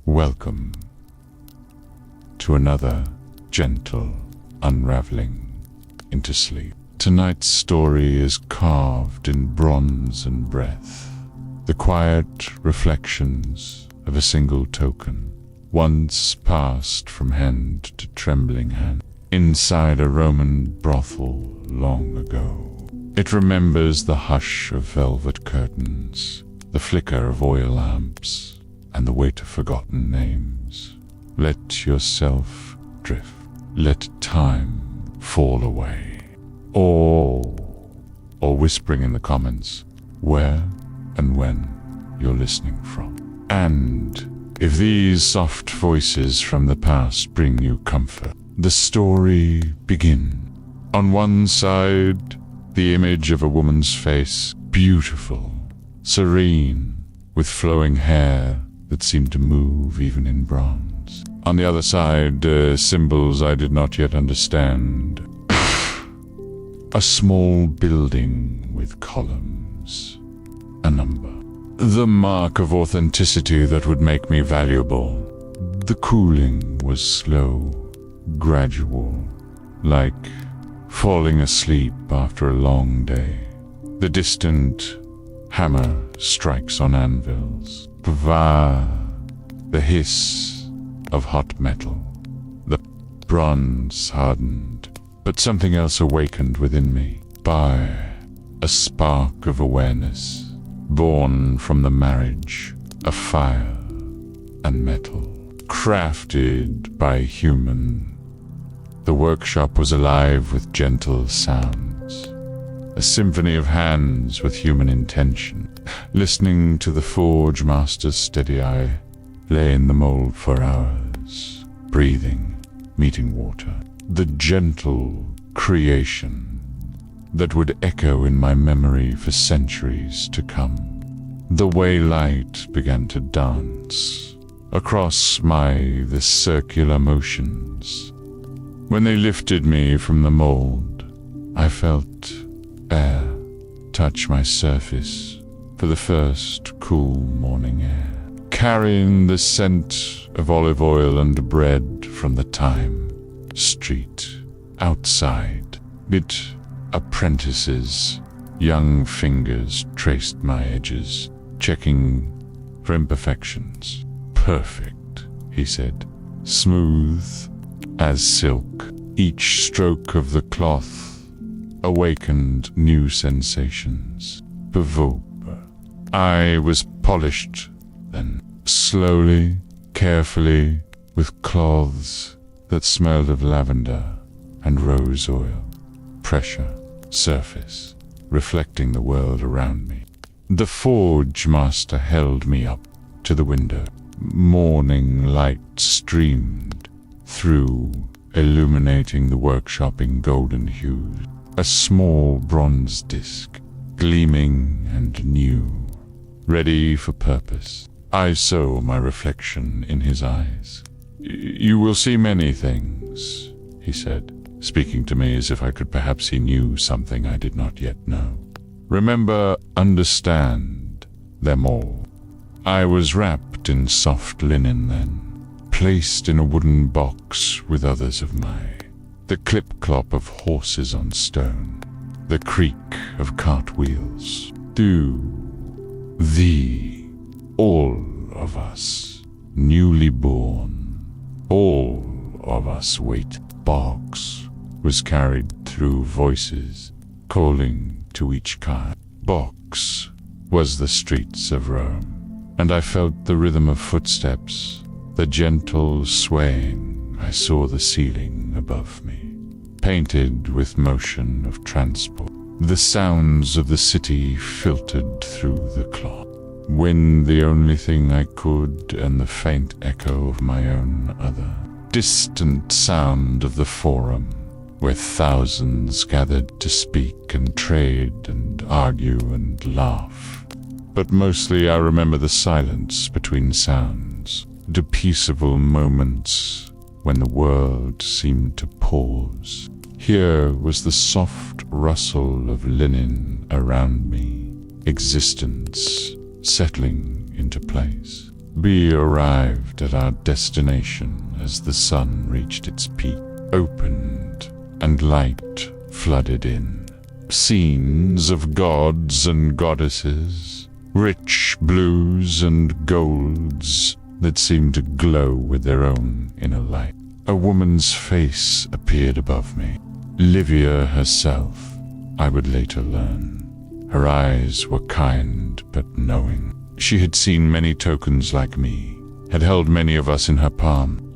Welcome to another gentle unraveling into sleep. Tonight's story is carved in bronze and breath, the quiet reflections of a single token, once passed from hand to trembling hand, inside a Roman brothel long ago. It remembers the hush of velvet curtains, the flicker of oil lamps, and the weight of forgotten names. Let yourself drift. Let time fall away. Or whispering in the comments where and when you're listening from. And if these soft voices from the past bring you comfort, the story begins. On one side, the image of a woman's face, beautiful, serene, with flowing hair that seemed to move even in bronze. On the other side, symbols I did not yet understand. A small building with columns, a number. The mark of authenticity that would make me valuable. The cooling was slow, gradual, like falling asleep after a long day. The distant hammer strikes on anvils. The hiss of hot metal. The bronze hardened, but something else awakened within me by a spark of awareness, born from the marriage of fire and metal, crafted by human. The workshop was alive with gentle sounds, a symphony of hands with human intention. Listening to the forge master's steady eye, lay in the mold for hours, breathing, meeting water. The gentle creation that would echo in my memory for centuries to come. The way light began to dance across the circular motions. When they lifted me from the mold, I felt air touch my surface for the first cool morning air, carrying the scent of olive oil and bread from the thyme street. Outside, apprentices, young fingers traced my edges, checking for imperfections. Perfect, he said, smooth as silk. Each stroke of the cloth awakened new sensations. Bewusst. I was polished then, slowly, carefully, with cloths that smelled of lavender and rose oil. Pressure, surface, reflecting the world around me. The forge master held me up to the window. Morning light streamed through, illuminating the workshop in golden hues. A small bronze disc, gleaming and new, ready for purpose. I saw my reflection in his eyes. You will see many things, he said, speaking to me as if he knew something I did not yet know. Remember, understand them all. I was wrapped in soft linen then, placed in a wooden box with others of mine. The clip-clop of horses on stone, the creak of cartwheels. All of us, newly born, all of us wait. Box was carried through voices, calling to each kind. Box was the streets of Rome, and I felt the rhythm of footsteps, the gentle swaying. I saw the ceiling above me, painted with motion of transport. The sounds of the city filtered through the cloth. Wind the only thing I could, and the faint echo of my own other. Distant sound of the forum, where thousands gathered to speak and trade and argue and laugh. But mostly I remember the silence between sounds, the peaceable moments when the world seemed to pause. Here was the soft rustle of linen around me, existence settling into place. We arrived at our destination as the sun reached its peak, opened, and light flooded in. Scenes of gods and goddesses, rich blues and golds that seemed to glow with their own inner light. A woman's face appeared above me. Livia herself, I would later learn. Her eyes were kind but knowing. She had seen many tokens like me, had held many of us in her palm.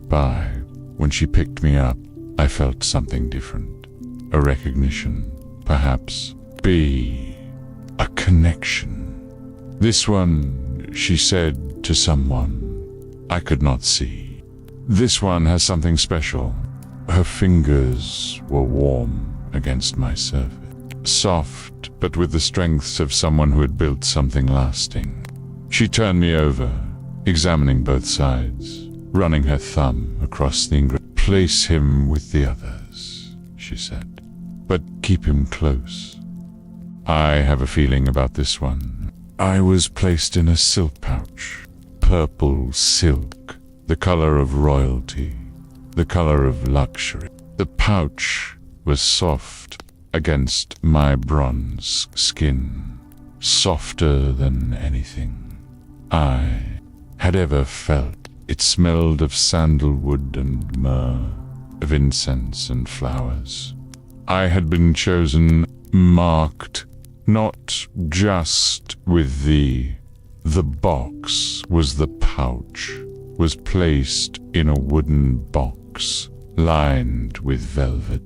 When she picked me up, I felt something different. A recognition, perhaps. A connection. This one, she said to someone I could not see. This one has something special. Her fingers were warm against my surface. Soft, but with the strength of someone who had built something lasting. She turned me over, examining both sides, running her thumb across the ingredient. Place him with the others, she said, but keep him close. I have a feeling about this one. I was placed in a silk pouch, purple silk, the color of royalty, the color of luxury. The pouch was soft against my bronze skin, softer than anything I had ever felt. It smelled of sandalwood and myrrh, of incense and flowers. I had been chosen, marked, not just with the box was the pouch, was placed in a wooden box, lined with velvet.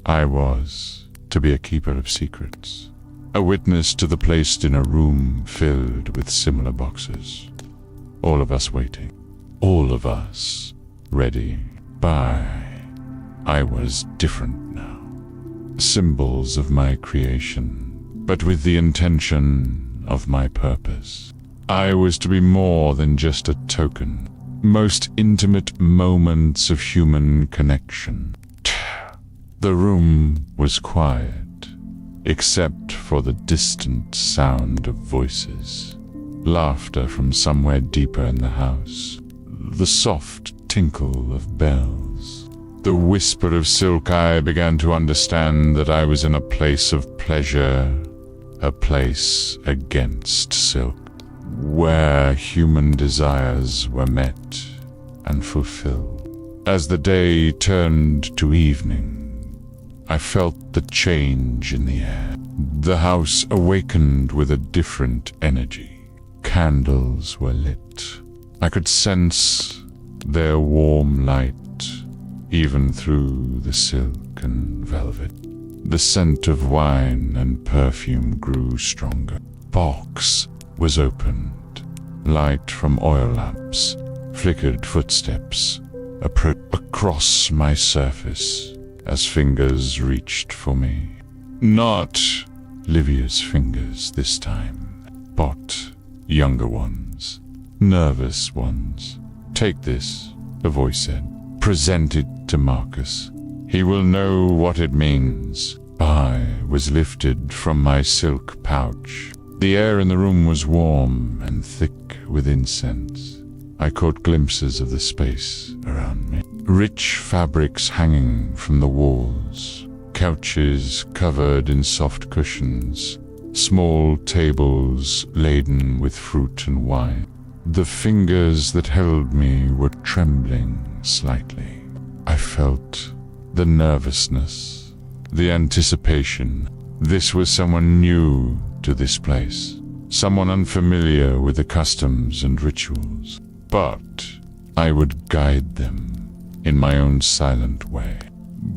I was to be a keeper of secrets, a witness to the placed in a room filled with similar boxes. All of us waiting, all of us ready. I was different now. Symbols of my creation, but with the intention of my purpose. I was to be more than just a token. Most intimate moments of human connection. The room was quiet, except for the distant sound of voices. Laughter from somewhere deeper in the house. The soft tinkle of bells. The whisper of silk. I began to understand that I was in a place of pleasure, a place against silk, where human desires were met and fulfilled. As the day turned to evening, I felt the change in the air. The house awakened with a different energy. Candles were lit. I could sense their warm light, even through the silk and velvet. The scent of wine and perfume grew stronger. Box was opened. Light from oil lamps, flickered footsteps, across my surface as fingers reached for me. Not Livia's fingers this time, but younger ones, nervous ones. Take this, the voice said. Present it to Marcus. He will know what it means. I was lifted from my silk pouch. The air in the room was warm and thick with incense. I caught glimpses of the space around me. Rich fabrics hanging from the walls, couches covered in soft cushions, small tables laden with fruit and wine. The fingers that held me were trembling slightly. I felt the nervousness, the anticipation. This was someone new to this place, someone unfamiliar with the customs and rituals. But I would guide them in my own silent way.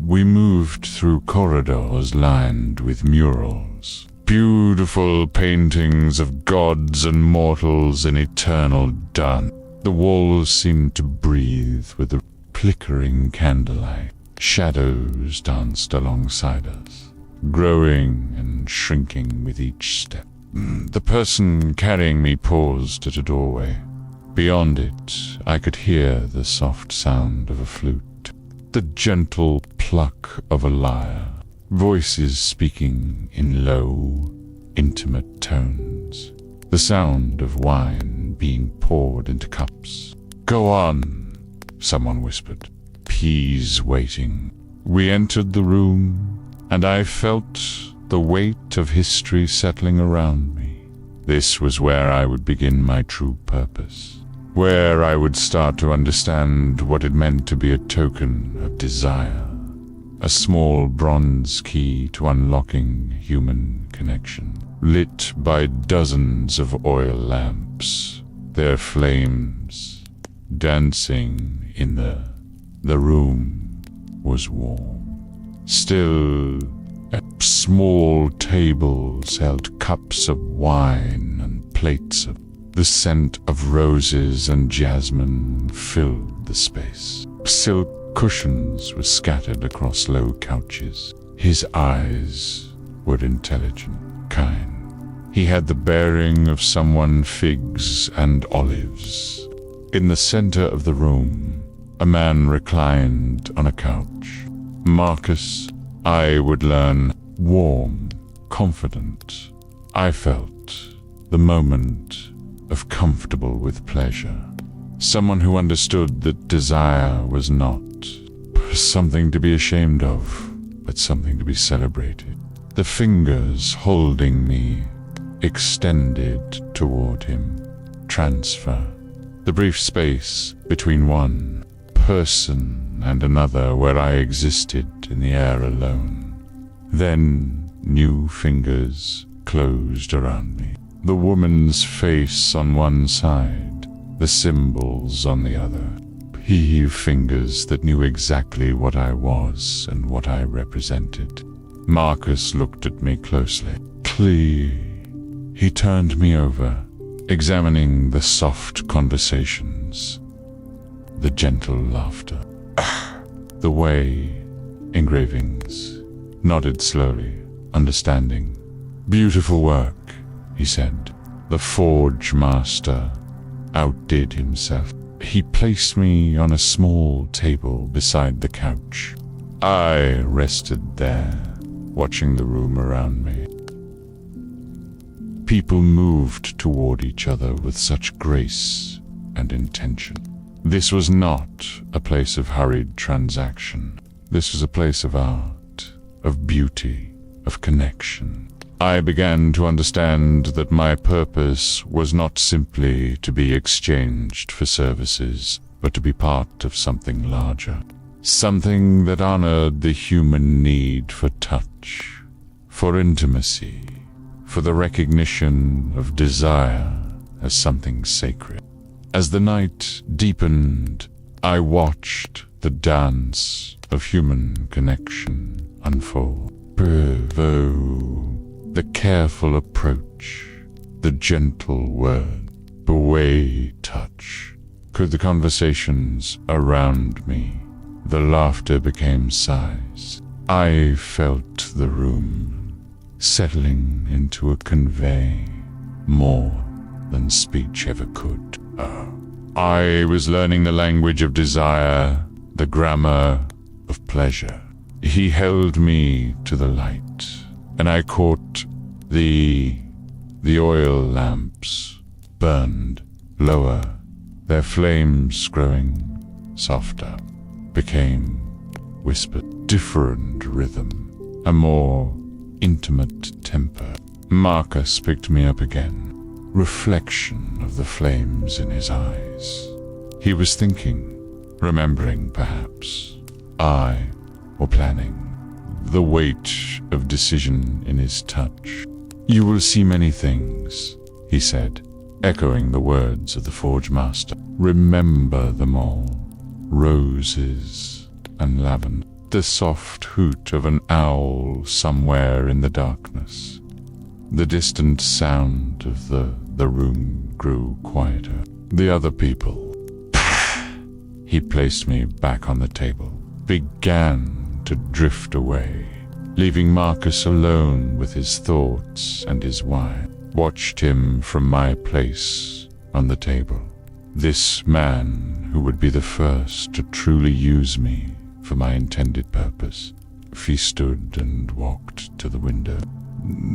We moved through corridors lined with murals, beautiful paintings of gods and mortals in eternal dance. The walls seemed to breathe with the flickering candlelight. Shadows danced alongside us, growing and shrinking with each step. The person carrying me paused at a doorway. Beyond it, I could hear the soft sound of a flute, the gentle pluck of a lyre, voices speaking in low, intimate tones, the sound of wine being poured into cups. "Go on," someone whispered. "Peas waiting." We entered the room, and I felt the weight of history settling around me. This was where I would begin my true purpose, where I would start to understand what it meant to be a token of desire, a small bronze key to unlocking human connection, lit by dozens of oil lamps, their flames dancing in the room was warm. Still, at small tables held cups of wine and plates of the scent of roses and jasmine filled the space. Silk cushions were scattered across low couches. His eyes were intelligent, kind. He had the bearing of someone figs and olives. In the center of the room, a man reclined on a couch. Marcus, I would learn, warm, confident. I felt the moment of comfortable with pleasure. Someone who understood that desire was not something to be ashamed of, but something to be celebrated. The fingers holding me extended toward him. Transfer. The brief space between one person and another where I existed in the air alone. Then new fingers closed around me. The woman's face on one side, the symbols on the other. Fingers that knew exactly what I was and what I represented. Marcus looked at me closely. He turned me over, examining the soft conversations, the gentle laughter, the way engravings, nodded slowly, understanding. "Beautiful work," he said. The forge master outdid himself. He placed me on a small table beside the couch. I rested there, watching the room around me. People moved toward each other with such grace and intention. This was not a place of hurried transaction. This was a place of art, of beauty, of connection. I began to understand that my purpose was not simply to be exchanged for services, but to be part of something larger. Something that honored the human need for touch, for intimacy, for the recognition of desire as something sacred. As the night deepened, I watched the dance of human connection unfold. The careful approach, the gentle word, the way touch. Could the conversations around me, the laughter became sighs. I felt the room settling into a convey more than speech ever could. I was learning the language of desire, the grammar of pleasure. He held me to the light, and I caught the oil lamps burned lower, their flames growing softer, became whispered, different rhythm, a more intimate temper. Marcus picked me up again, reflection of the flames in his eyes. He was thinking, remembering perhaps, or planning. The weight of decision in his touch. "You will see many things," he said, echoing the words of the forge master. "Remember them all. Roses and lavender. The soft hoot of an owl somewhere in the darkness. The distant sound of the room grew quieter. The other people." He placed me back on the table, began to drift away, leaving Marcus alone with his thoughts and his wine. Watched him from my place on the table. This man who would be the first to truly use me for my intended purpose. He stood and walked to the window.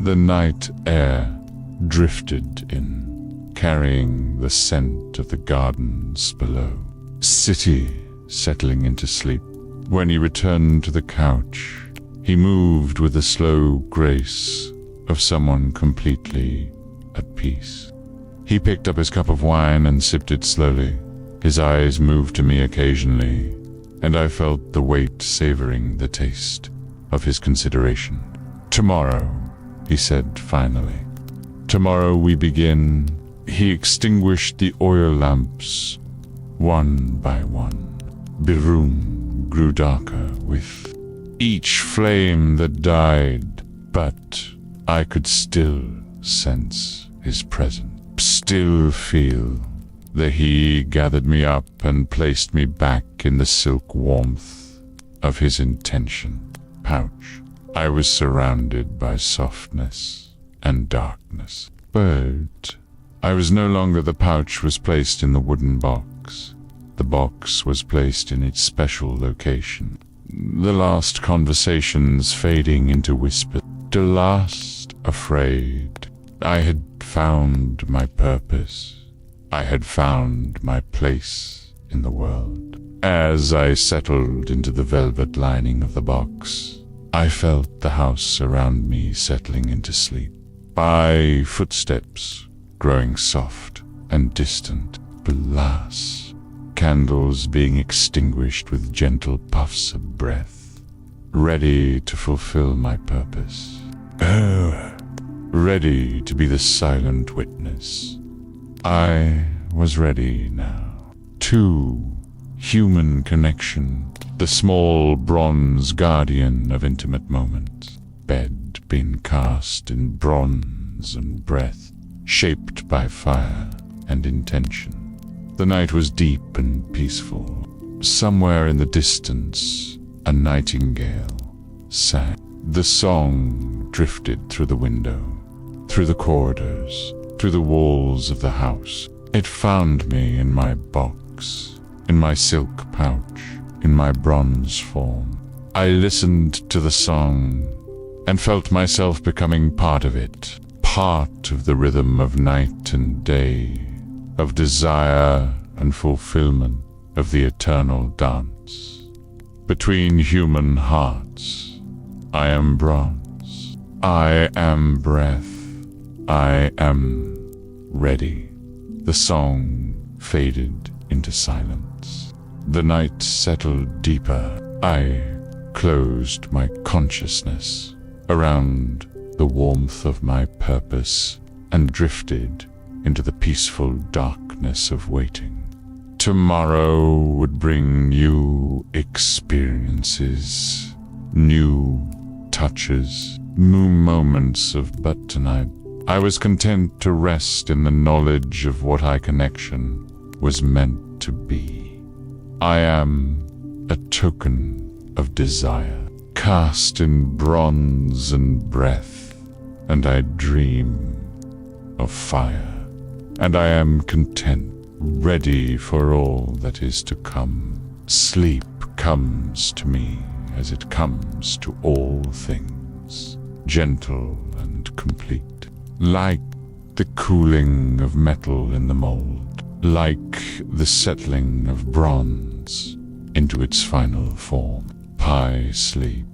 The night air drifted in, carrying the scent of the gardens below. City settling into sleep. When he returned to the couch, he moved with the slow grace of someone completely at peace. He picked up his cup of wine and sipped it slowly. His eyes moved to me occasionally, and I felt the weight savoring the taste of his consideration. "Tomorrow," he said finally. "Tomorrow we begin." He extinguished the oil lamps one by one. The room grew darker with each flame that died, but I could still sense his presence, still feel that he gathered me up and placed me back in the silk warmth of his intention pouch. I was surrounded by softness and darkness, but I was no longer. The pouch was placed in the wooden box. The box was placed in its special location. The last conversations fading into whispers. The last afraid. I had found my purpose. I had found my place in the world. As I settled into the velvet lining of the box, I felt the house around me settling into sleep. My footsteps growing soft and distant. Alas, candles being extinguished with gentle puffs of breath, ready to fulfill my purpose. Ready to be the silent witness. I was ready now. To human connection, the small bronze guardian of intimate moments. Bed been cast in bronze and breath, shaped by fire and intention. The night was deep and peaceful. Somewhere in the distance, a nightingale sang. The song drifted through the window, through the corridors, through the walls of the house. It found me in my box, in my silk pouch, in my bronze form. I listened to the song and felt myself becoming part of it, part of the rhythm of night and day, of desire and fulfillment, of the eternal dance. Between human hearts, I am bronze, I am breath, I am ready. The song faded into silence. The night settled deeper. I closed my consciousness around the warmth of my purpose and drifted into the peaceful darkness of waiting. Tomorrow would bring new experiences, new touches, new moments but tonight I was content to rest in the knowledge of what our connection was meant to be. I am a token of desire, cast in bronze and breath, and I dream of fire, and I am content, ready for all that is to come. Sleep comes to me as it comes to all things, gentle and complete, like the cooling of metal in the mold, like the settling of bronze into its final form. I sleep.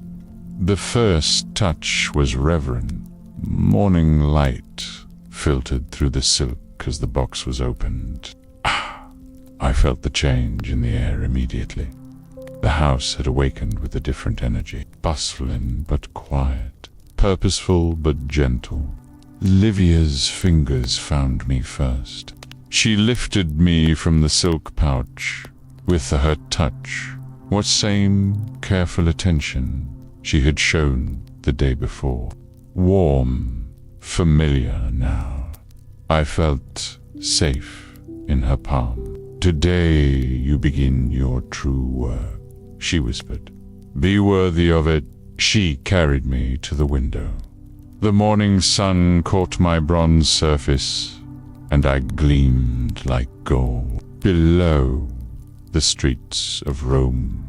The first touch was reverent. Morning light filtered through the silk as the box was opened. I felt the change in the air immediately. The house had awakened with a different energy, bustling but quiet, purposeful but gentle. Livia's fingers found me first. She lifted me from the silk pouch with her touch, what same careful attention she had shown the day before. Warm, familiar now. I felt safe in her palm. Today you begin your true work, she whispered. Be worthy of it. She carried me to the window. The morning sun caught my bronze surface, and I gleamed like gold. Below, the streets of Rome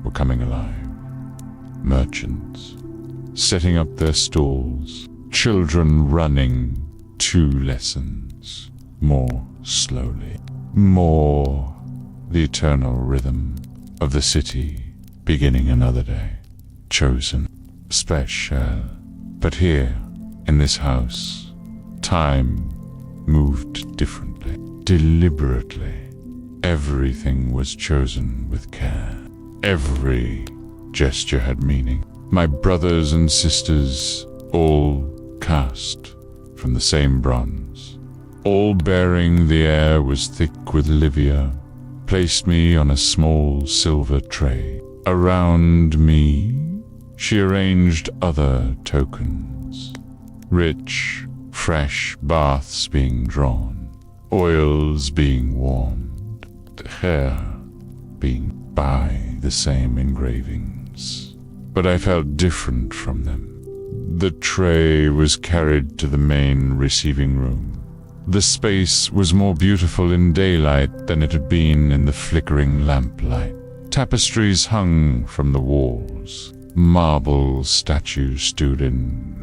were coming alive. Merchants setting up their stalls, children running to lessons, more slowly, more the eternal rhythm of the city beginning another day. Chosen, special. But here, in this house, time moved differently, deliberately. Everything was chosen with care. Every gesture had meaning. My brothers and sisters, all cast from the same bronze, all bearing the air was thick with Livia, placed me on a small silver tray. Around me, she arranged other tokens, rich, fresh baths being drawn, oils being warmed, hair being by the same engravings. But I felt different from them. The tray was carried to the main receiving room. The space was more beautiful in daylight than it had been in the flickering lamplight. Tapestries hung from the walls. Marble statues stood in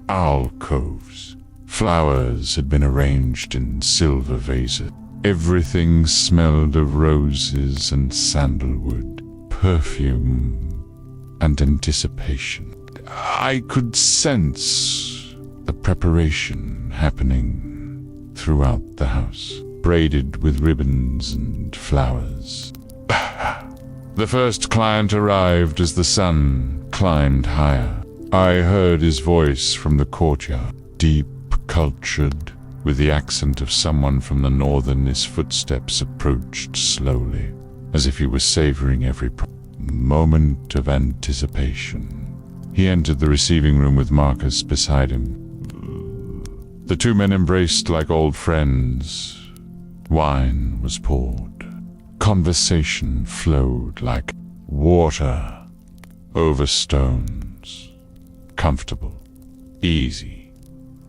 alcoves. Flowers had been arranged in silver vases. Everything smelled of roses and sandalwood, perfume and anticipation. I could sense the preparation happening throughout the house, braided with ribbons and flowers. The first client arrived as the sun climbed higher. I heard his voice from the courtyard, deep, cultured, with the accent of someone from the northern. His footsteps approached slowly, as if he was savoring every moment of anticipation. He entered the receiving room with Marcus beside him. The two men embraced like old friends. Wine was poured. Conversation flowed like water over stones. Comfortable, easy,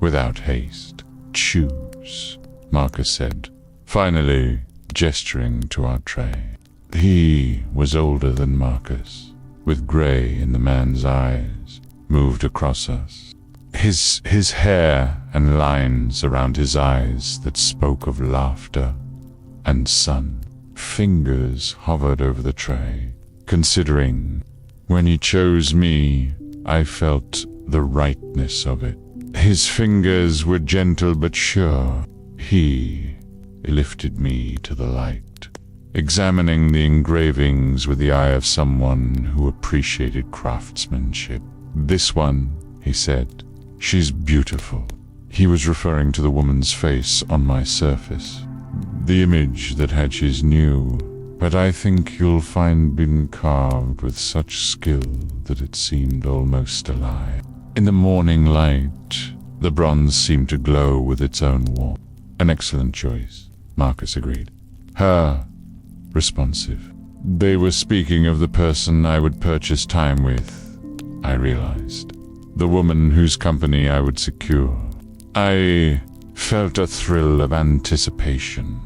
without haste. Choose, Marcus said, finally gesturing to our tray. He was older than Marcus, with gray in the man's eyes, moved across us. His hair and lines around his eyes that spoke of laughter and sun. Fingers hovered over the tray, considering. When he chose me, I felt the rightness of it. His fingers were gentle but sure. He lifted me to the light, examining the engravings with the eye of someone who appreciated craftsmanship. This one, he said, she's beautiful. He was referring to the woman's face on my surface. The image that Hedges knew, but I think you'll find been carved with such skill that it seemed almost alive. In the morning light, the bronze seemed to glow with its own warmth. An excellent choice, Marcus agreed. Her, responsive. They were speaking of the person I would purchase time with, I realized. The woman whose company I would secure. I felt a thrill of anticipation.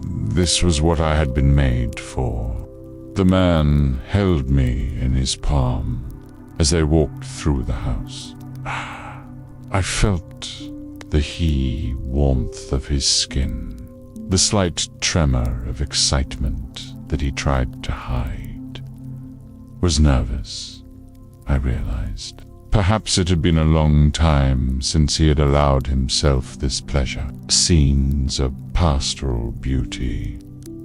This was what I had been made for. The man held me in his palm as they walked through the house. I felt the warmth of his skin, the slight tremor of excitement that he tried to hide. Was nervous, I realized. Perhaps it had been a long time since he had allowed himself this pleasure. Scenes of pastoral beauty,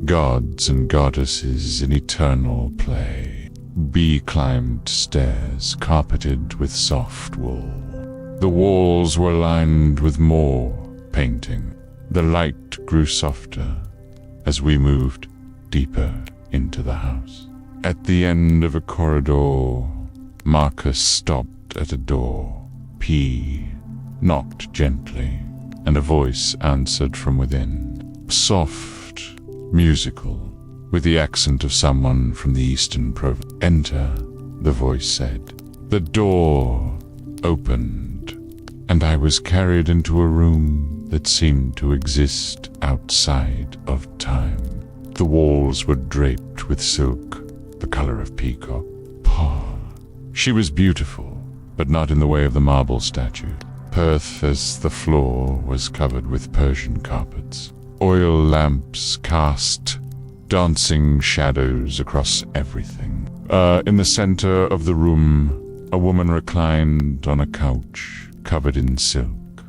gods and goddesses in eternal play. Bee-climbed stairs carpeted with soft wool. The walls were lined with more painting. The light grew softer as we moved deeper into the house. At the end of a corridor, Marcus stopped at a door. P knocked gently, and a voice answered from within. Soft, musical, with the accent of someone from the eastern province. Enter, the voice said. The door opened, and I was carried into a room that seemed to exist outside of time. The walls were draped with silk, the color of peacock. She was beautiful, but not in the way of the marble statue. hearth as the floor was covered with Persian carpets. Oil lamps cast dancing shadows across everything. In the center of the room, a woman reclined on a couch covered in silk.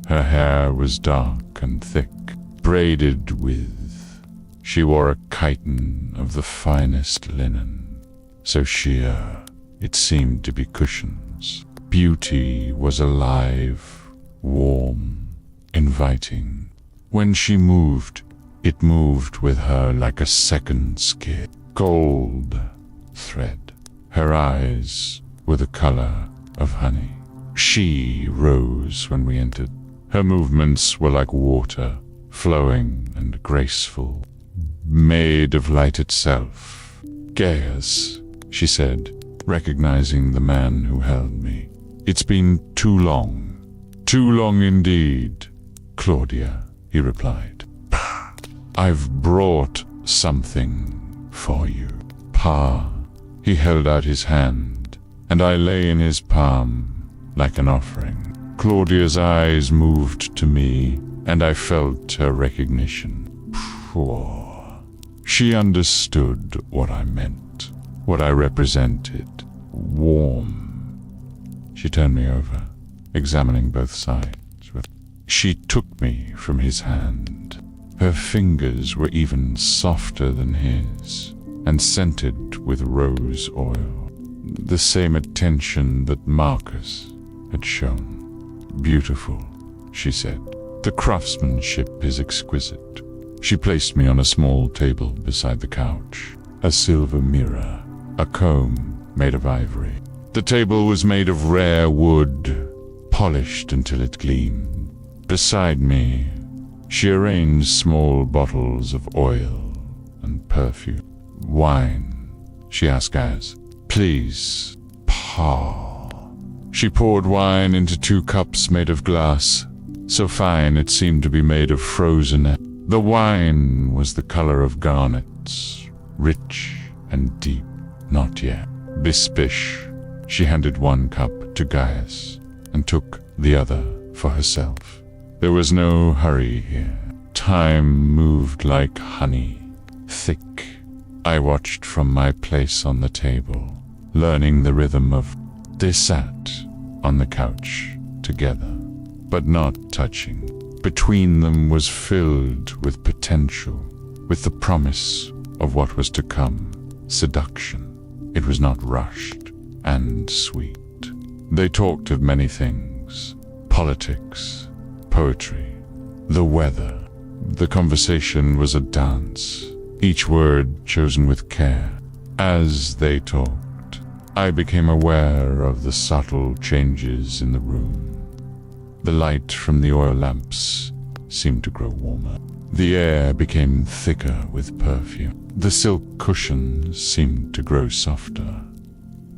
Her hair was dark and thick, braided with. She wore a chiton of the finest linen, so sheer it seemed to be cushions. Beauty was alive, warm, inviting. When she moved, it moved with her like a second skin. Gold thread. Her eyes were the color of honey. She rose when we entered. Her movements were like water, flowing and graceful, made of light itself. "Gaius," she said, recognizing the man who held me. "It's been too long indeed." "Claudia," he replied. "I've brought something for you." "Pa." He held out his hand, and I lay in his palm like an offering. Claudia's eyes moved to me, and I felt her recognition. She understood what I meant, what I represented. Warm. She turned me over, examining both sides. She took me from his hand. Her fingers were even softer than his, and scented with rose oil, the same attention that Marcus had shown. "Beautiful," she said. "The craftsmanship is exquisite." She placed me on a small table beside the couch, a silver mirror, a comb made of ivory. The table was made of rare wood, polished until it gleamed. Beside me, she arranged small bottles of oil and perfume. "Wine?" she asked Gaius. "Please, Pa." She poured wine into 2 cups made of glass, so fine it seemed to be made of frozen air. The wine was the color of garnets, rich and deep. "Not yet." Bispish. She handed 1 cup to Gaius and took the other for herself. There was no hurry here. Time moved like honey, thick. I watched from my place on the table, learning the rhythm of. They sat on the couch together, but not touching. Between them was filled with potential, with the promise of what was to come, seduction. It was not rushed and sweet. They talked of many things, politics, poetry, the weather. The conversation was a dance, each word chosen with care. As they talked, I became aware of the subtle changes in the room. The light from the oil lamps seemed to grow warmer. The air became thicker with perfume. The silk cushions seemed to grow softer.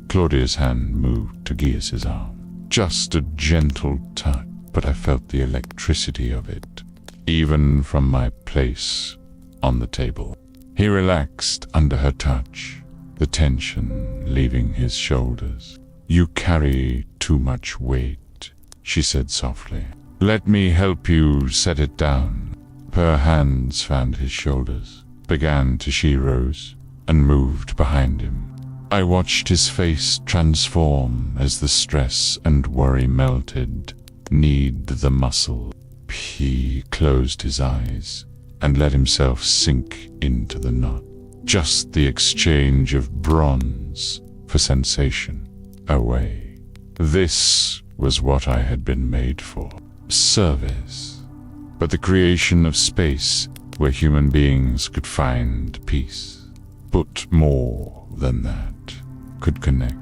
Claudia's hand moved to Gaius's arm. Just a gentle touch, but I felt the electricity of it, even from my place on the table. He relaxed under her touch, the tension leaving his shoulders. "You carry too much weight," she said softly. "Let me help you set it down." Her hands found his shoulders, began to. She rose and moved behind him. I watched his face transform as the stress and worry melted, knead the muscle. He closed his eyes and let himself sink into the knot. Just the exchange of bronze for sensation away. This was what I had been made for. Service, but the creation of space where human beings could find peace. But more than that, could connect,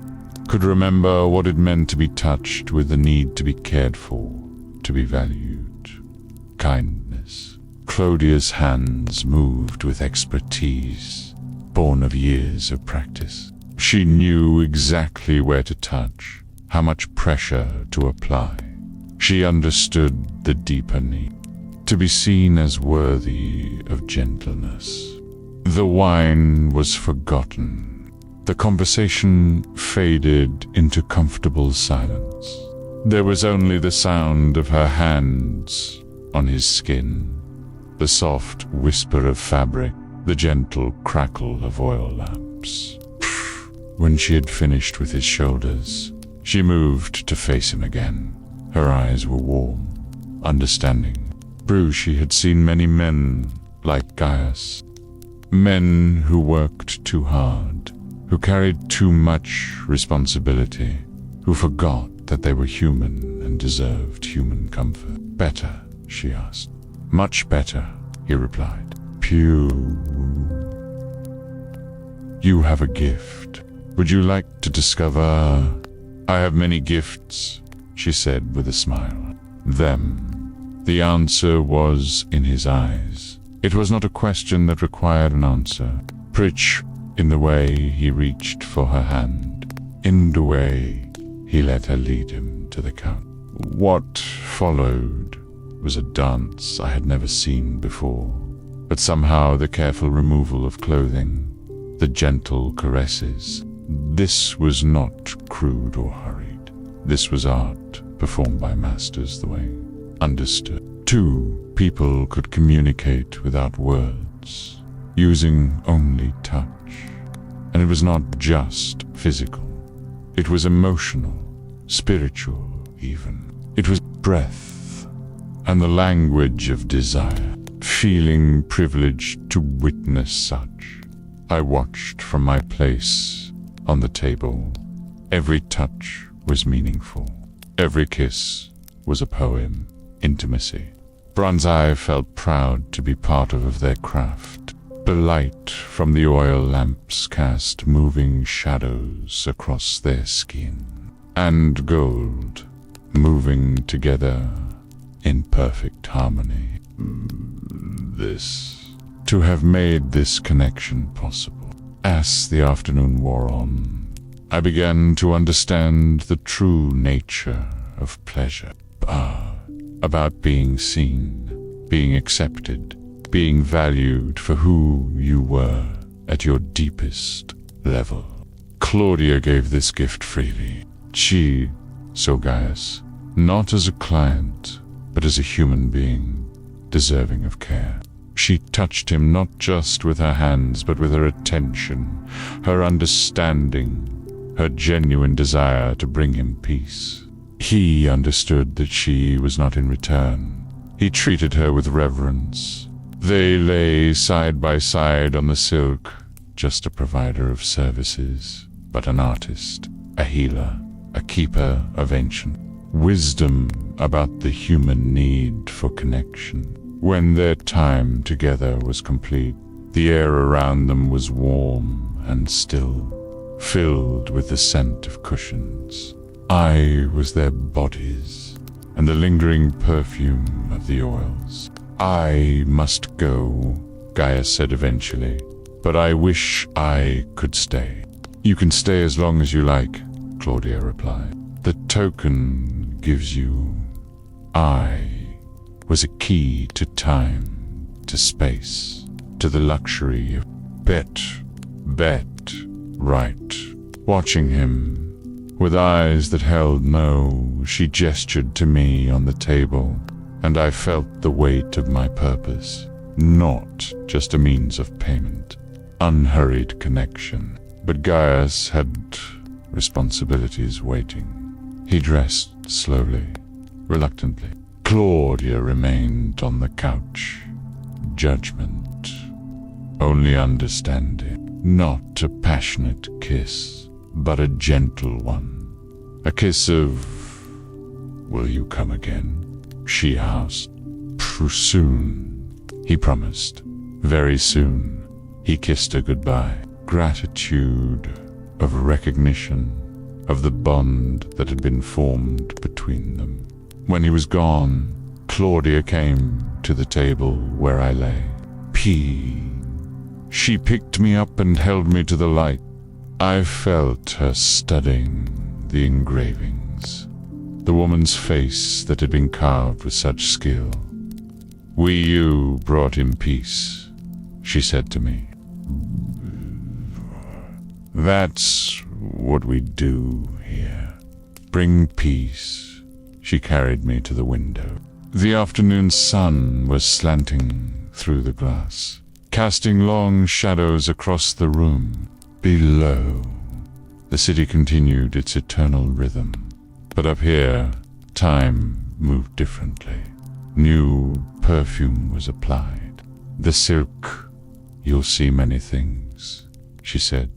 could remember what it meant to be touched with the need to be cared for, to be valued. Kindness. Claudia's hands moved with expertise, born of years of practice. She knew exactly where to touch, how much pressure to apply. She understood the deeper need, to be seen as worthy of gentleness. The wine was forgotten. The conversation faded into comfortable silence. There was only the sound of her hands on his skin, the soft whisper of fabric, the gentle crackle of oil lamps. When she had finished with his shoulders, she moved to face him again. Her eyes were warm, understanding. She had seen many men like Gaius. Men who worked too hard, who carried too much responsibility, who forgot that they were human and deserved human comfort. Better, she asked. Much better, he replied. You have a gift. Would you like to discover? I have many gifts, she said with a smile. Them. The answer was in his eyes. It was not a question that required an answer. Pritch, in the way he reached for her hand, in the way he let her lead him to the couch. What followed was a dance I had never seen before, but somehow the careful removal of clothing, the gentle caresses, this was not crude or hurried. This was art, performed by masters the way understood. Two people could communicate without words, using only touch. And it was not just physical. It was emotional, spiritual even. It was breath and the language of desire, feeling privileged to witness such. I watched from my place on the table. Every touch was meaningful. Every kiss was a poem. Intimacy. Bronzeye felt proud to be part of their craft. The light from the oil lamps cast moving shadows across their skin, and gold moving together in perfect harmony. To have made this connection possible. As the afternoon wore on, I began to understand the true nature of pleasure. About being seen, being accepted, being valued for who you were at your deepest level. Claudia gave this gift freely. She saw Gaius, not as a client, but as a human being, deserving of care. She touched him not just with her hands, but with her attention, her understanding, her genuine desire to bring him peace. He understood that she was not in return. He treated her with reverence. They lay side by side on the silk, just a provider of services, but an artist, a healer, a keeper of ancient wisdom about the human need for connection. When their time together was complete, the air around them was warm and still, filled with the scent of cushions. I was their bodies, and the lingering perfume of the oils. I must go, Gaius said eventually, but I wish I could stay. You can stay as long as you like, Claudia replied. The token gives you. I was a key to time, to space, to the luxury of right. Watching him, with eyes that held no, she gestured to me on the table, and I felt the weight of my purpose, not just a means of payment, unhurried connection. But Gaius had responsibilities waiting. He dressed slowly, reluctantly. Claudia remained on the couch. Judgment, only understanding, not a passionate kiss, but a gentle one. A kiss of, will you come again? She asked. Soon, he promised. Very soon, he kissed her goodbye. Gratitude of recognition of the bond that had been formed between them. When he was gone, Claudia came to the table where I lay. She picked me up and held me to the light. I felt her studying the engravings, the woman's face that had been carved with such skill. You brought him peace, she said to me. That's what we do here. Bring peace She carried me to the window. The afternoon sun was slanting through the glass, casting long shadows across the room. Below, the city continued its eternal rhythm. But up here, time moved differently. New perfume was applied. The silk, "You'll see many things," she said,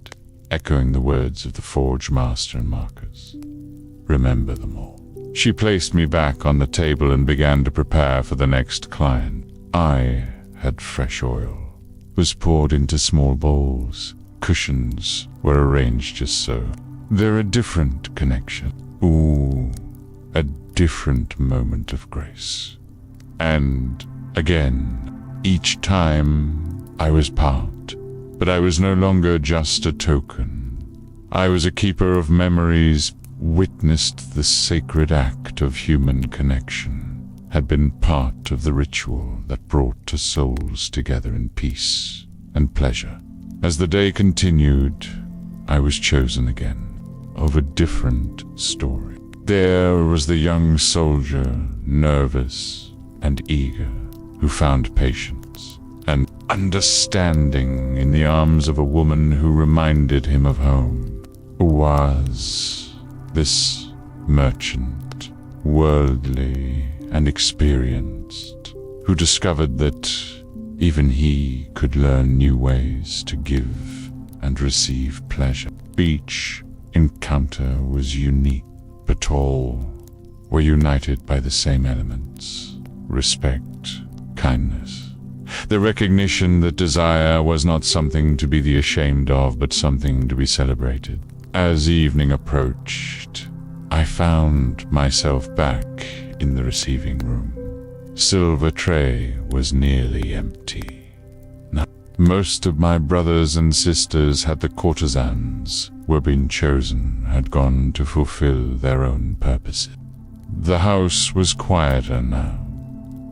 echoing the words of the forge master and Marcus. "Remember them all." She placed me back on the table and began to prepare for the next client. I had fresh oil. It was poured into small bowls. Cushions were arranged just so. They're a different connection. Ooh, a different moment of grace. And again, each time I was part, but I was no longer just a token. I was a keeper of memories, witnessed the sacred act of human connection, had been part of the ritual that brought two souls together in peace and pleasure. As the day continued, I was chosen again, of a different story. There was the young soldier, nervous and eager, who found patience and understanding in the arms of a woman who reminded him of home. Was this merchant, worldly and experienced, who discovered that even he could learn new ways to give and receive pleasure. Each encounter was unique, but all were united by the same elements: respect, kindness, the recognition that desire was not something to be ashamed of, but something to be celebrated. As evening approached, I found myself back in the receiving room. Silver tray was nearly empty. Now, most of my brothers and sisters had the courtesans were being chosen, had gone to fulfill their own purposes. The house was quieter now.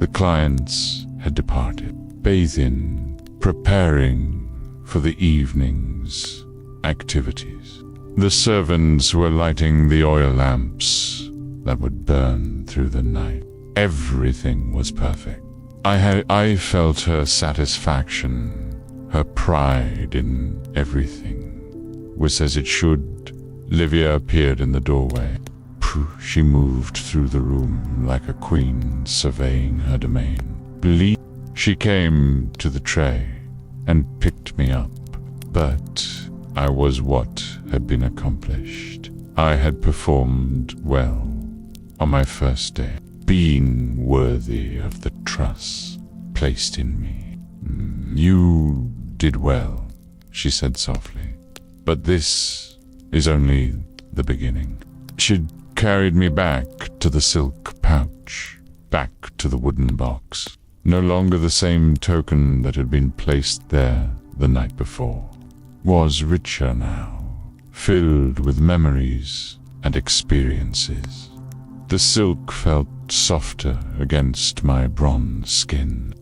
The clients had departed, bathing, preparing for the evening's activities. The servants were lighting the oil lamps that would burn through the night. Everything was perfect. I felt her satisfaction, her pride in everything was as it should. Livia appeared in the doorway. She moved through the room like a queen surveying her domain. She came to the tray and picked me up, but I was what had been accomplished. I had performed well on my first day, being worthy of the trust placed in me. "You did well," she said softly, "but this is only the beginning." She carried me back to the silk pouch, back to the wooden box. No longer the same token that had been placed there the night before. Was richer now, filled with memories and experiences. The silk felt softer against my bronze skin.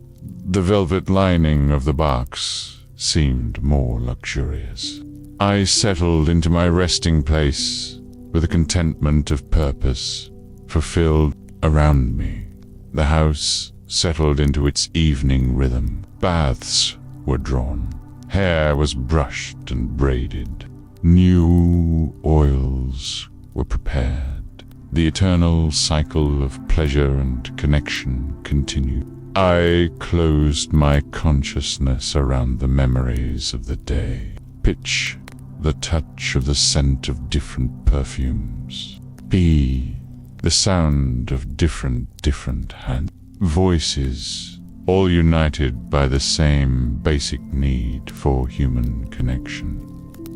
The velvet lining of the box seemed more luxurious. I settled into my resting place with a contentment of purpose fulfilled around me. The house settled into its evening rhythm. Baths were drawn. Hair was brushed and braided. New oils were prepared. The eternal cycle of pleasure and connection continued. I closed my consciousness around the memories of the day. Pitch, the touch of the scent of different perfumes. P, the sound of different hands. Voices, all united by the same basic need for human connection.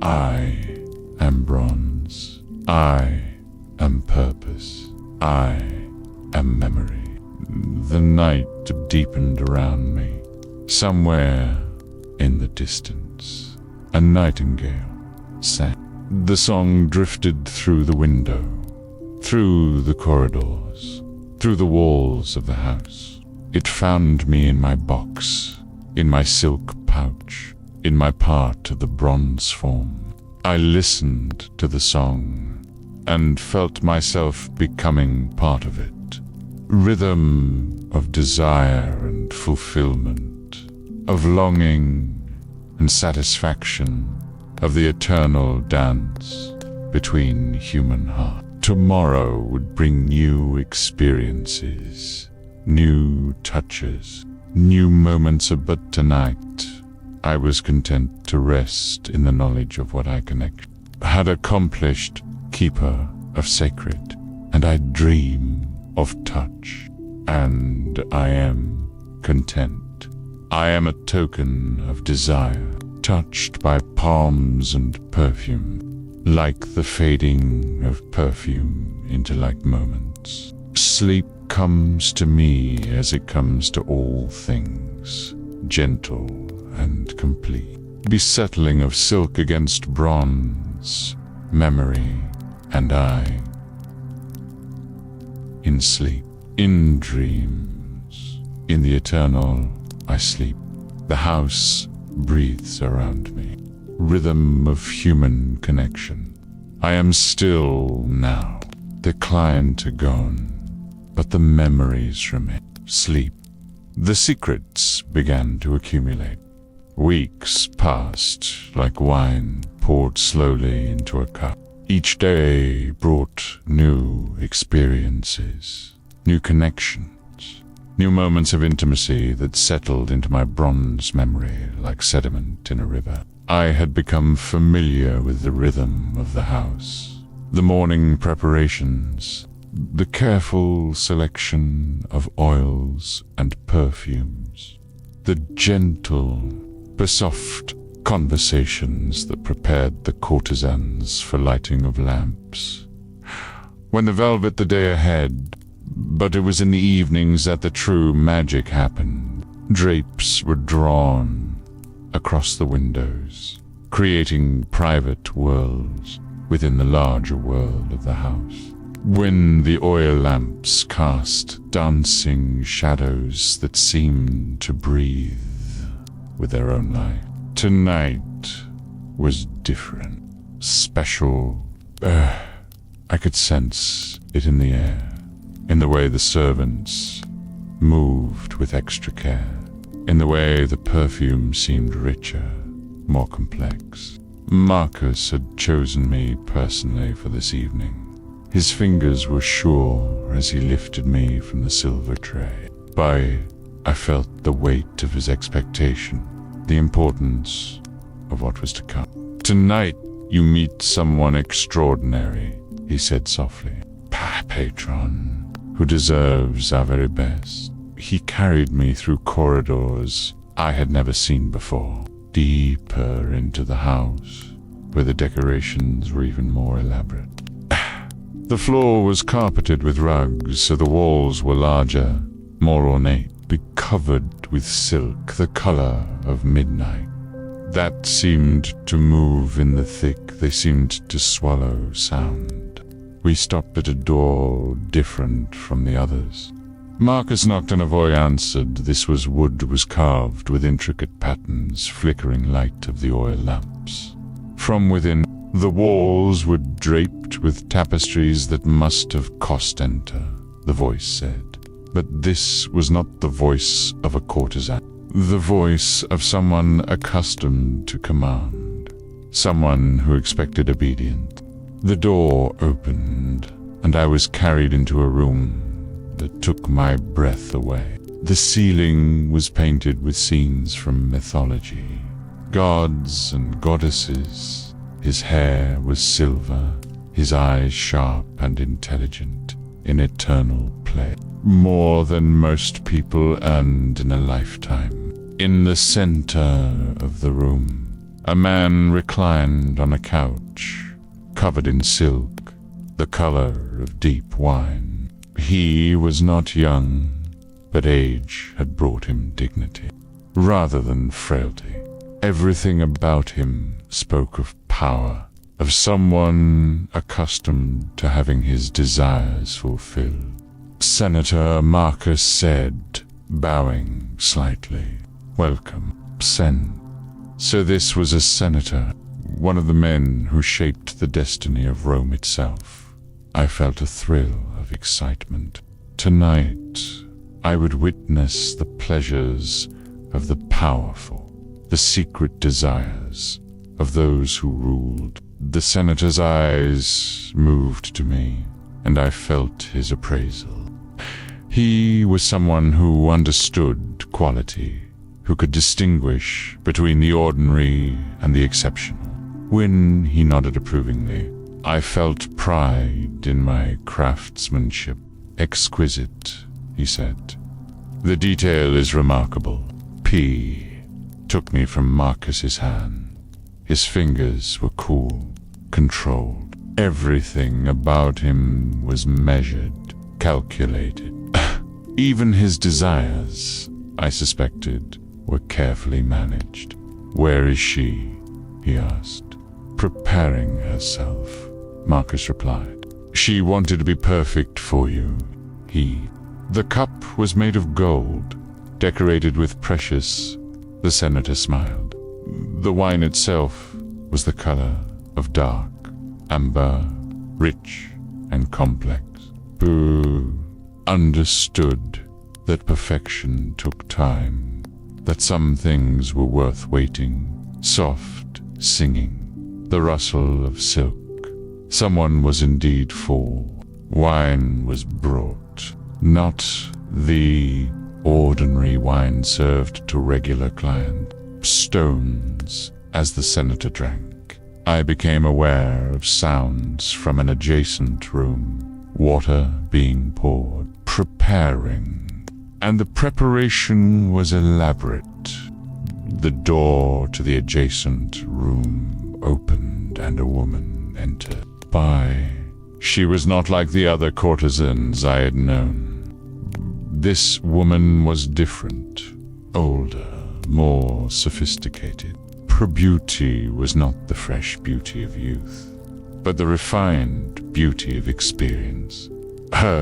I am bronze. I am purpose. I am memory. The night deepened around me. Somewhere in the distance, a nightingale sang. The song drifted through the window, through the corridors, through the walls of the house. It found me in my box, in my silk pouch, in my part of the bronze form. I listened to the song, and felt myself becoming part of it. Rhythm of desire and fulfillment, of longing and satisfaction, of the eternal dance between human hearts. Tomorrow would bring new experiences, new touches, new moments, but tonight I was content to rest in the knowledge of what I had accomplished, keeper of sacred, and I dream of touch, and I am content. I am a token of desire, touched by palms and perfume, like the fading of perfume into like moments. Sleep comes to me as it comes to all things, gentle and complete, besettling of silk against bronze, memory and I. In sleep, in dreams, in the eternal I sleep. The house breathes around me, rhythm of human connection. I am still now, the client gone, but the memories remain. Sleep. The secrets began to accumulate. Weeks passed like wine poured slowly into a cup. Each day brought new experiences, new connections, new moments of intimacy that settled into my bronze memory like sediment in a river. I had become familiar with the rhythm of the house, the morning preparations, the careful selection of oils and perfumes, the gentle but soft conversations that prepared the courtesans for lighting of lamps. When the velvet the day ahead, but it was in the evenings that the true magic happened. Drapes were drawn across the windows, creating private worlds within the larger world of the house. When the oil lamps cast dancing shadows that seemed to breathe with their own life. Tonight was different, special. I could sense it in the air, in the way the servants moved with extra care, in the way the perfume seemed richer, more complex. Marcus had chosen me personally for this evening. His fingers were sure as he lifted me from the silver tray. I felt the weight of his expectation, the importance of what was to come. Tonight you meet someone extraordinary, he said softly. Patron, who deserves our very best. He carried me through corridors I had never seen before, deeper into the house, where the decorations were even more elaborate. The floor was carpeted with rugs, so the walls were larger, more ornate, covered with silk, the color of midnight. That seemed to move in the thick, they seemed to swallow sound. We stopped at a door different from the others. Marcus knocked and a voice answered. This was wood was carved with intricate patterns, flickering light of the oil lamps. From within, the walls were draped with tapestries that must have cost enter, the voice said. But this was not the voice of a courtesan, the voice of someone accustomed to command, someone who expected obedience. The door opened, and I was carried into a room that took my breath away. The ceiling was painted with scenes from mythology, gods and goddesses. His hair was silver, his eyes sharp and intelligent, in eternal play. More than most people earned in a lifetime. In the center of the room, a man reclined on a couch, covered in silk, the color of deep wine. He was not young, but age had brought him dignity, rather than frailty. Everything about him spoke of power, of someone accustomed to having his desires fulfilled. Senator Marcus said, bowing slightly. Welcome, Sen. So this was a senator, one of the men who shaped the destiny of Rome itself. I felt a thrill of excitement. Tonight, I would witness the pleasures of the powerful, the secret desires of those who ruled. The senator's eyes moved to me, and I felt his appraisal. He was someone who understood quality, who could distinguish between the ordinary and the exceptional. When he nodded approvingly, I felt pride in my craftsmanship. "Exquisite," he said. "The detail is remarkable." P took me from Marcus's hand. His fingers were cool, controlled. Everything about him was measured, calculated. Even his desires, I suspected, were carefully managed. "Where is she?" he asked. "Preparing herself," Marcus replied. "She wanted to be perfect for you." The cup was made of gold, decorated with precious. The senator smiled. The wine itself was the color of dark amber, rich and complex. Boo understood that perfection took time, that some things were worth waiting. Soft singing, the rustle of silk. Someone was indeed for. Wine was brought, not the ordinary wine served to regular clients. Stones, as the senator drank. I became aware of sounds from an adjacent room, water being poured, preparing, and the preparation was elaborate. The door to the adjacent room opened and a woman entered. She was not like the other courtesans I had known. This woman was different, older, more sophisticated. Her beauty was not the fresh beauty of youth, but the refined beauty of experience.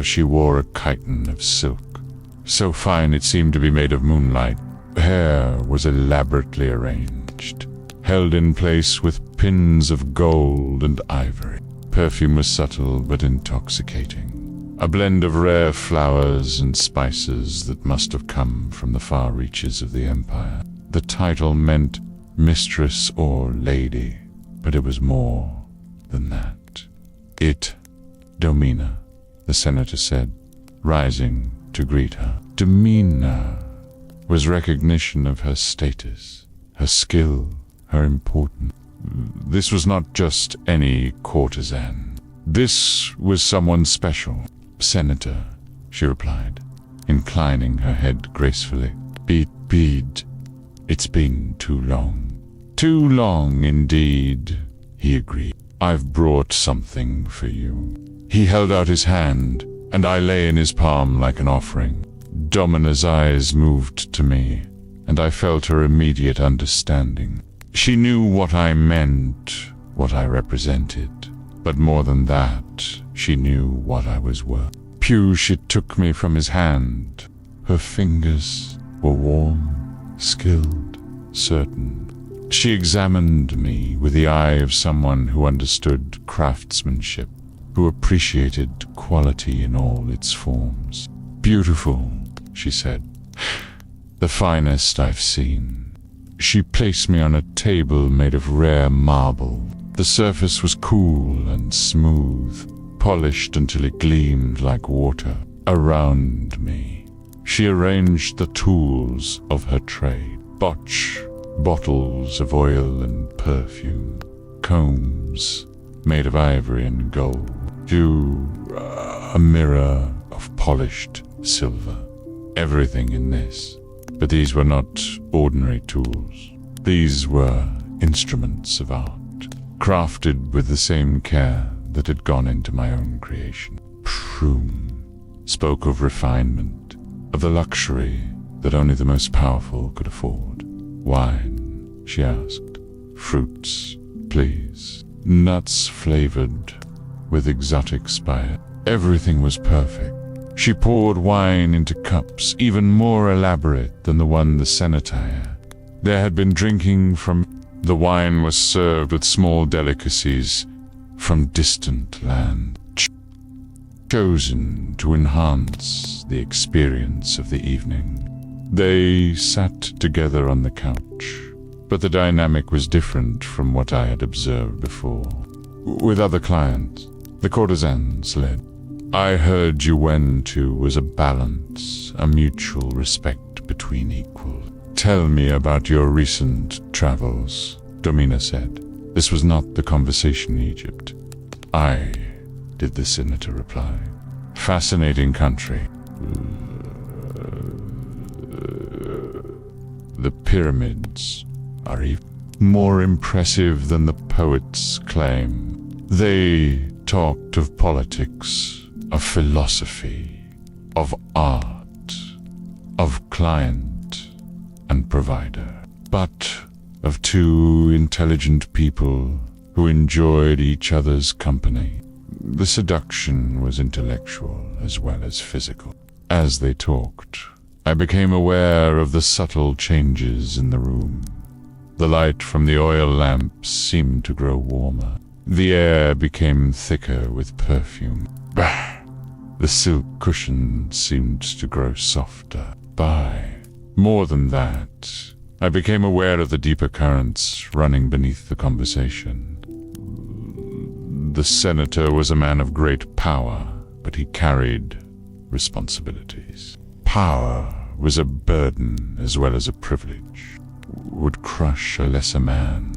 She wore a chiton of silk, so fine it seemed to be made of moonlight. Hair was elaborately arranged, held in place with pins of gold and ivory. Perfume was subtle but intoxicating, a blend of rare flowers and spices that must have come from the far reaches of the empire. The title meant mistress or lady, but it was more than that. Domina, the senator said, rising to greet her. Demeanor was recognition of her status, her skill, her importance. This was not just any courtesan. This was someone special. "Senator," she replied, inclining her head gracefully. Bede, it's been too long." "Too long indeed," he agreed. "I've brought something for you." He held out his hand, and I lay in his palm like an offering. Domina's eyes moved to me, and I felt her immediate understanding. She knew what I meant, what I represented, but more than that, she knew what I was worth. She took me from his hand. Her fingers were warm, skilled, certain. She examined me with the eye of someone who understood craftsmanship, who appreciated quality in all its forms. "Beautiful," she said. "The finest I've seen." She placed me on a table made of rare marble. The surface was cool and smooth, polished until it gleamed like water. Around me, she arranged the tools of her trade. Bottles of oil and perfume, combs made of ivory and gold, a mirror of polished silver. Everything in this. But these were not ordinary tools. These were instruments of art, crafted with the same care that had gone into my own creation. Prome spoke of refinement, of the luxury that only the most powerful could afford. "Wine?" she asked. "Fruits, please. Nuts flavored with exotic spice." Everything was perfect. She poured wine into cups even more elaborate than the one the senator had. There had been drinking from. The wine was served with small delicacies from distant lands. chosen to enhance the experience of the evening. They sat together on the couch, but the dynamic was different from what I had observed before. With other clients, the courtesans led. I heard you went to was a balance, a mutual respect between equals. Tell me about your recent travels, Domina said. This was not the conversation in Egypt. I did the senator reply. Fascinating country. The pyramids are even more impressive than the poets claim. They talked of politics, of philosophy, of art, of client and provider, but of two intelligent people who enjoyed each other's company. The seduction was intellectual as well as physical. As they talked, I became aware of the subtle changes in the room. The light from the oil lamps seemed to grow warmer. The air became thicker with perfume. Bah! The silk cushion seemed to grow softer. More than that, I became aware of the deeper currents running beneath the conversation. The senator was a man of great power, but he carried responsibilities. Power was a burden as well as a privilege, would crush a lesser man.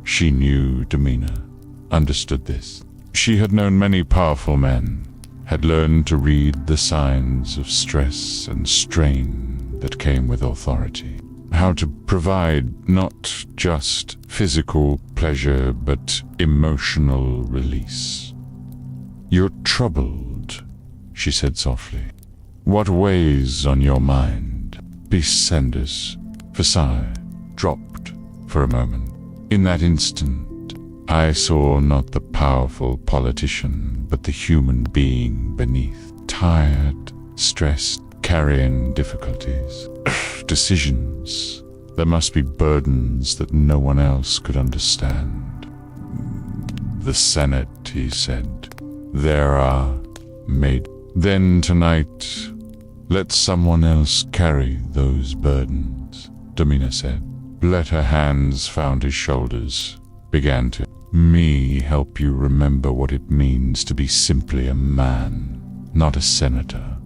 She knew Domina, understood this. She had known many powerful men, had learned to read the signs of stress and strain that came with authority. How to provide not just physical pleasure, but emotional release. You're troubled, she said softly. What weighs on your mind? Beast Sanders, Versailles, dropped for a moment. In that instant, I saw not the powerful politician, but the human being beneath. Tired, stressed, carrying difficulties. Decisions. There must be burdens that no one else could understand. The Senate, he said. There are made. Then tonight, let someone else carry those burdens, Domina said. Let her hands found his shoulders, began to me help you remember what it means to be simply a man, not a senator.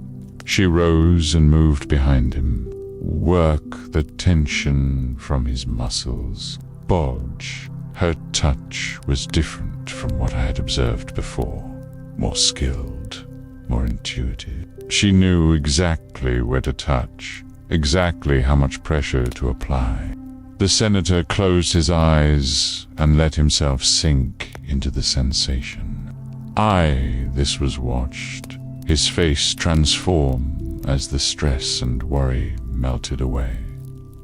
She rose and moved behind him. Work the tension from his muscles. Bodge. Her touch was different from what I had observed before. More skilled, more intuitive. She knew exactly where to touch, exactly how much pressure to apply. The senator closed his eyes and let himself sink into the sensation. This was watched, his face transform as the stress and worry melted away.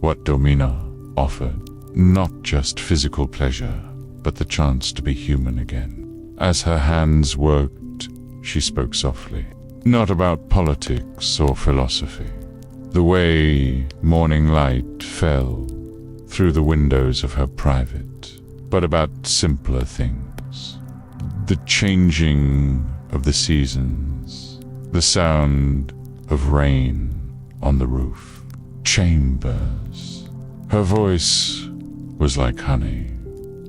What Domina offered, not just physical pleasure, but the chance to be human again. As her hands worked, she spoke softly. Not about politics or philosophy. The way morning light fell through the windows of her private, but about simpler things. The changing of the seasons, the sound of rain on the roof. Chambers. Her voice was like honey,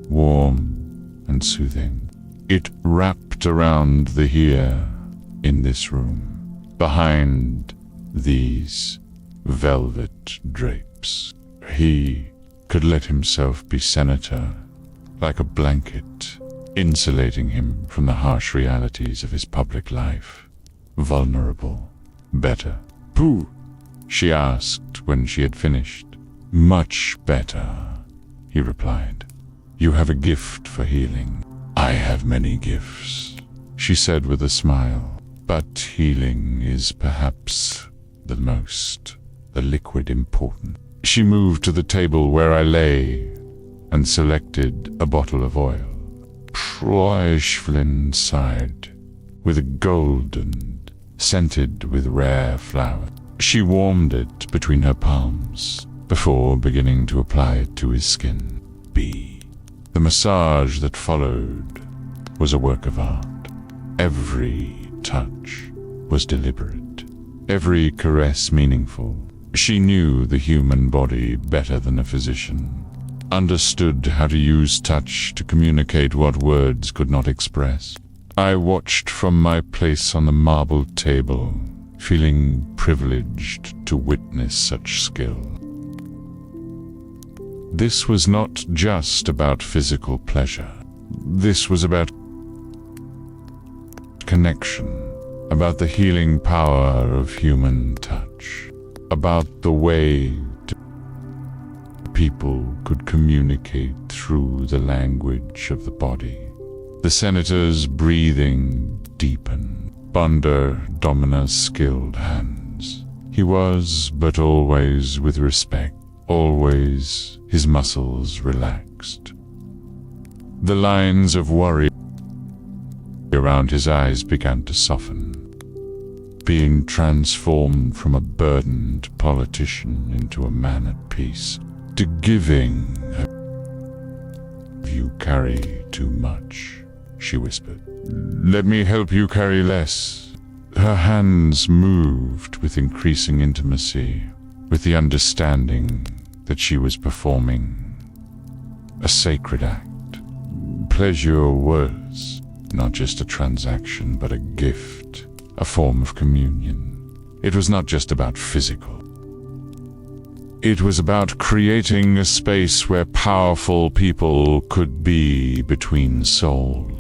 warm and soothing. It wrapped around the here in this room, behind these velvet drapes. He could let himself be senator, like a blanket, insulating him from the harsh realities of his public life. Vulnerable. Better. Pooh, she asked when she had finished. Much better, he replied. You have a gift for healing. I have many gifts, she said with a smile. But healing is perhaps the liquid important. She moved to the table where I lay and selected a bottle of oil. Flynn sighed, with a golden, scented with rare flower. She warmed it between her palms before beginning to apply it to his skin. The massage that followed was a work of art. Every touch was deliberate, every caress meaningful. She knew the human body better than a physician, understood how to use touch to communicate what words could not express. I watched from my place on the marble table, feeling privileged to witness such skill. This was not just about physical pleasure. This was about connection, about the healing power of human touch, about the way people could communicate through the language of the body. The senator's breathing deepened under Domina's skilled hands. He was, but always with respect, always his muscles relaxed. The lines of worry around his eyes began to soften, being transformed from a burdened politician into a man at peace. To giving, you carry too much, she whispered. Let me help you carry less. Her hands moved with increasing intimacy, with the understanding that she was performing a sacred act. Pleasure was not just a transaction, but a gift, a form of communion. It was not just about physical. It was about creating a space where powerful people could be between souls.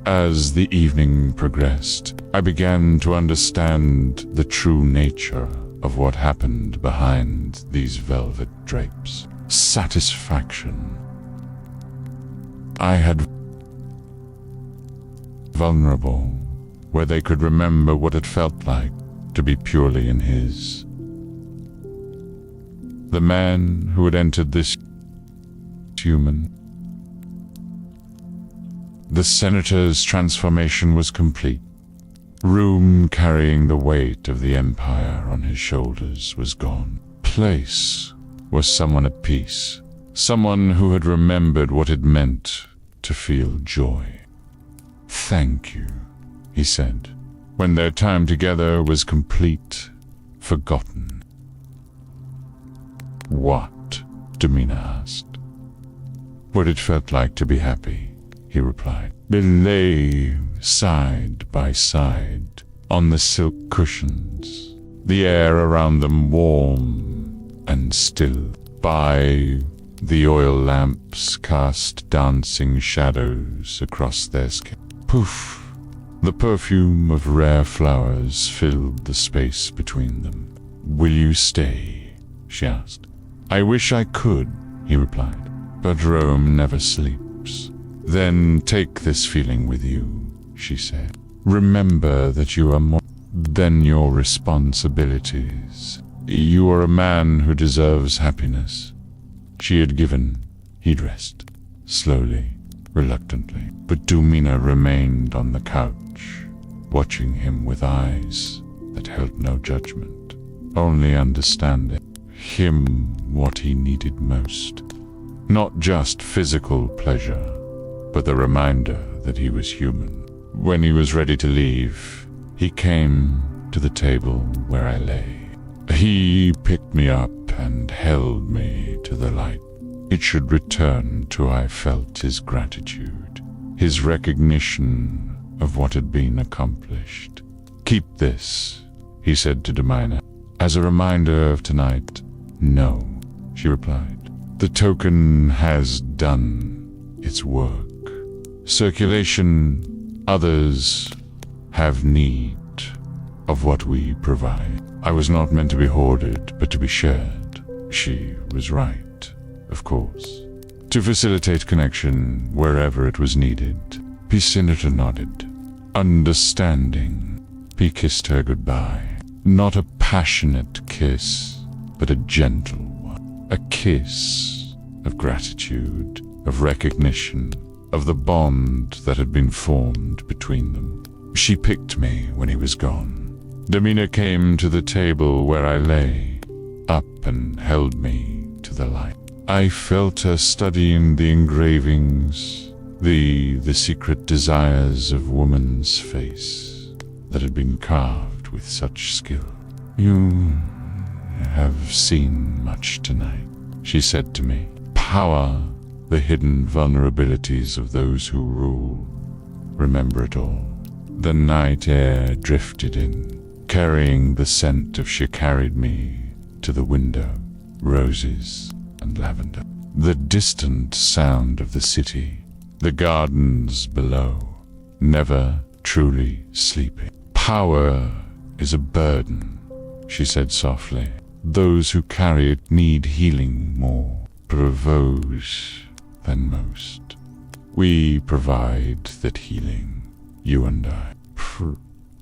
As the evening progressed, I began to understand the true nature of what happened behind these velvet drapes. Satisfaction. I had vulnerable, where they could remember what it felt like to be purely in his. The man who had entered this human. The senator's transformation was complete. Room carrying the weight of the empire on his shoulders was gone. Place was someone at peace, someone who had remembered what it meant to feel joy. Thank you, he said, when their time together was complete, forgotten. What? Domina asked. What it felt like to be happy, he replied. They lay side by side on the silk cushions, the air around them warm and still. By the oil lamps cast dancing shadows across their skin. Poof! The perfume of rare flowers filled the space between them. Will you stay? She asked. I wish I could, he replied, but Rome never sleeps. Then take this feeling with you, she said. Remember that you are more than your responsibilities. You are a man who deserves happiness. She had given, he dressed, slowly, reluctantly. But Domina remained on the couch, watching him with eyes that held no judgment, only understanding. Him what he needed most. Not just physical pleasure, but the reminder that he was human. When he was ready to leave, he came to the table where I lay. He picked me up and held me to the light. It should return to I felt his gratitude, his recognition of what had been accomplished. Keep this, he said to Domina, as a reminder of tonight. No, she replied. The token has done its work. Circulation, others have need of what we provide. I was not meant to be hoarded, but to be shared. She was right, of course. To facilitate connection wherever it was needed. P. Senator nodded. Understanding. P. kissed her goodbye. Not a passionate kiss, but a gentle one. A kiss of gratitude, of recognition, of the bond that had been formed between them. She picked me when he was gone. Domina came to the table where I lay, up and held me to the light. I felt her studying the engravings, The secret desires of woman's face that had been carved with such skill. "You have seen much tonight," she said to me. "Power, the hidden vulnerabilities of those who rule. Remember it all." The night air drifted in, carrying the scent of she carried me to the window, roses and lavender. The distant sound of the city, the gardens below, never truly sleeping. "Power is a burden," she said softly. "Those who carry it need healing more, prose than most. We provide that healing, you and I."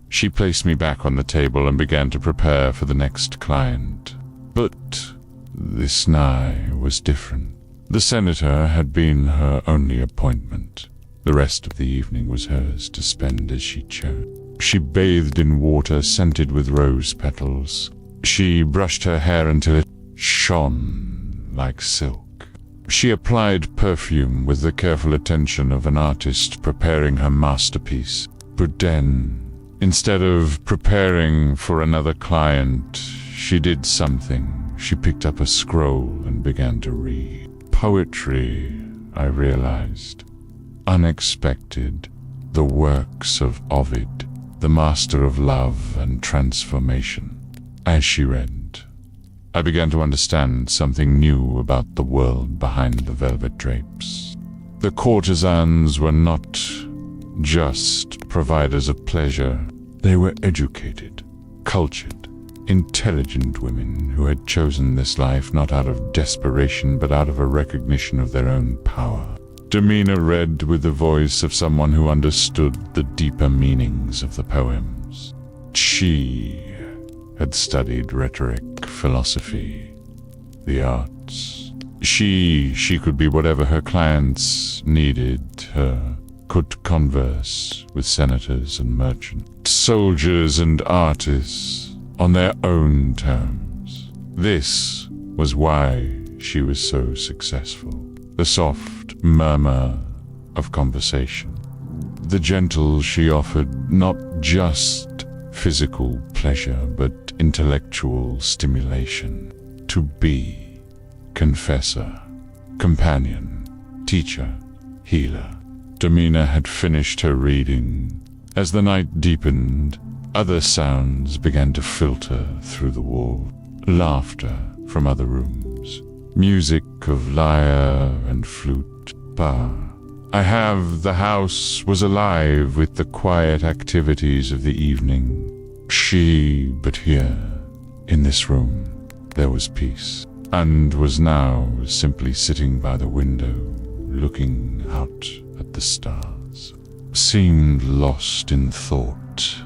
She placed me back on the table and began to prepare for the next client. But this night was different. The senator had been her only appointment. The rest of the evening was hers to spend as she chose. She bathed in water scented with rose petals. She brushed her hair until it shone like silk. She applied perfume with the careful attention of an artist preparing her masterpiece. But then, instead of preparing for another client, she did something. She picked up a scroll and began to read. Poetry, I realized. Unexpected. The works of Ovid, the master of love and transformation. As she read, I began to understand something new about the world behind the velvet drapes. The courtesans were not just providers of pleasure. They were educated, cultured, intelligent women who had chosen this life not out of desperation but out of a recognition of their own power. Demeanor read with the voice of someone who understood the deeper meanings of the poems. She had studied rhetoric, philosophy, the arts. She could be whatever her clients needed her. Could converse with senators and merchants, soldiers and artists on their own terms. This was why she was so successful. The soft murmur of conversation, the gentle she offered not just physical pleasure but intellectual stimulation. To be confessor, companion, teacher, healer. Demeanor had finished her reading. As the night deepened, other sounds began to filter through the wall. Laughter from other rooms. Music of lyre and flute. The house was alive with the quiet activities of the evening. But here, in this room, there was peace, and was now simply sitting by the window, looking out at the stars. Seemed lost in thought,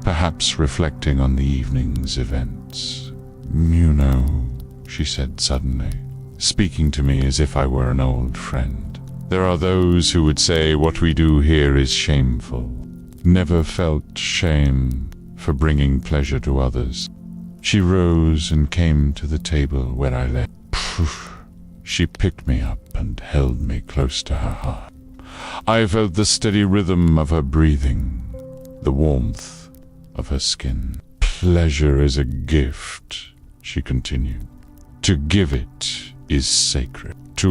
perhaps reflecting on the evening's events. "You know," she said suddenly, speaking to me as if I were an old friend, "there are those who would say what we do here is shameful. Never felt shame for bringing pleasure to others." She rose and came to the table where I lay. She picked me up and held me close to her heart. I felt the steady rhythm of her breathing, the warmth of her skin. "Pleasure is a gift," she continued. "To give it is sacred. To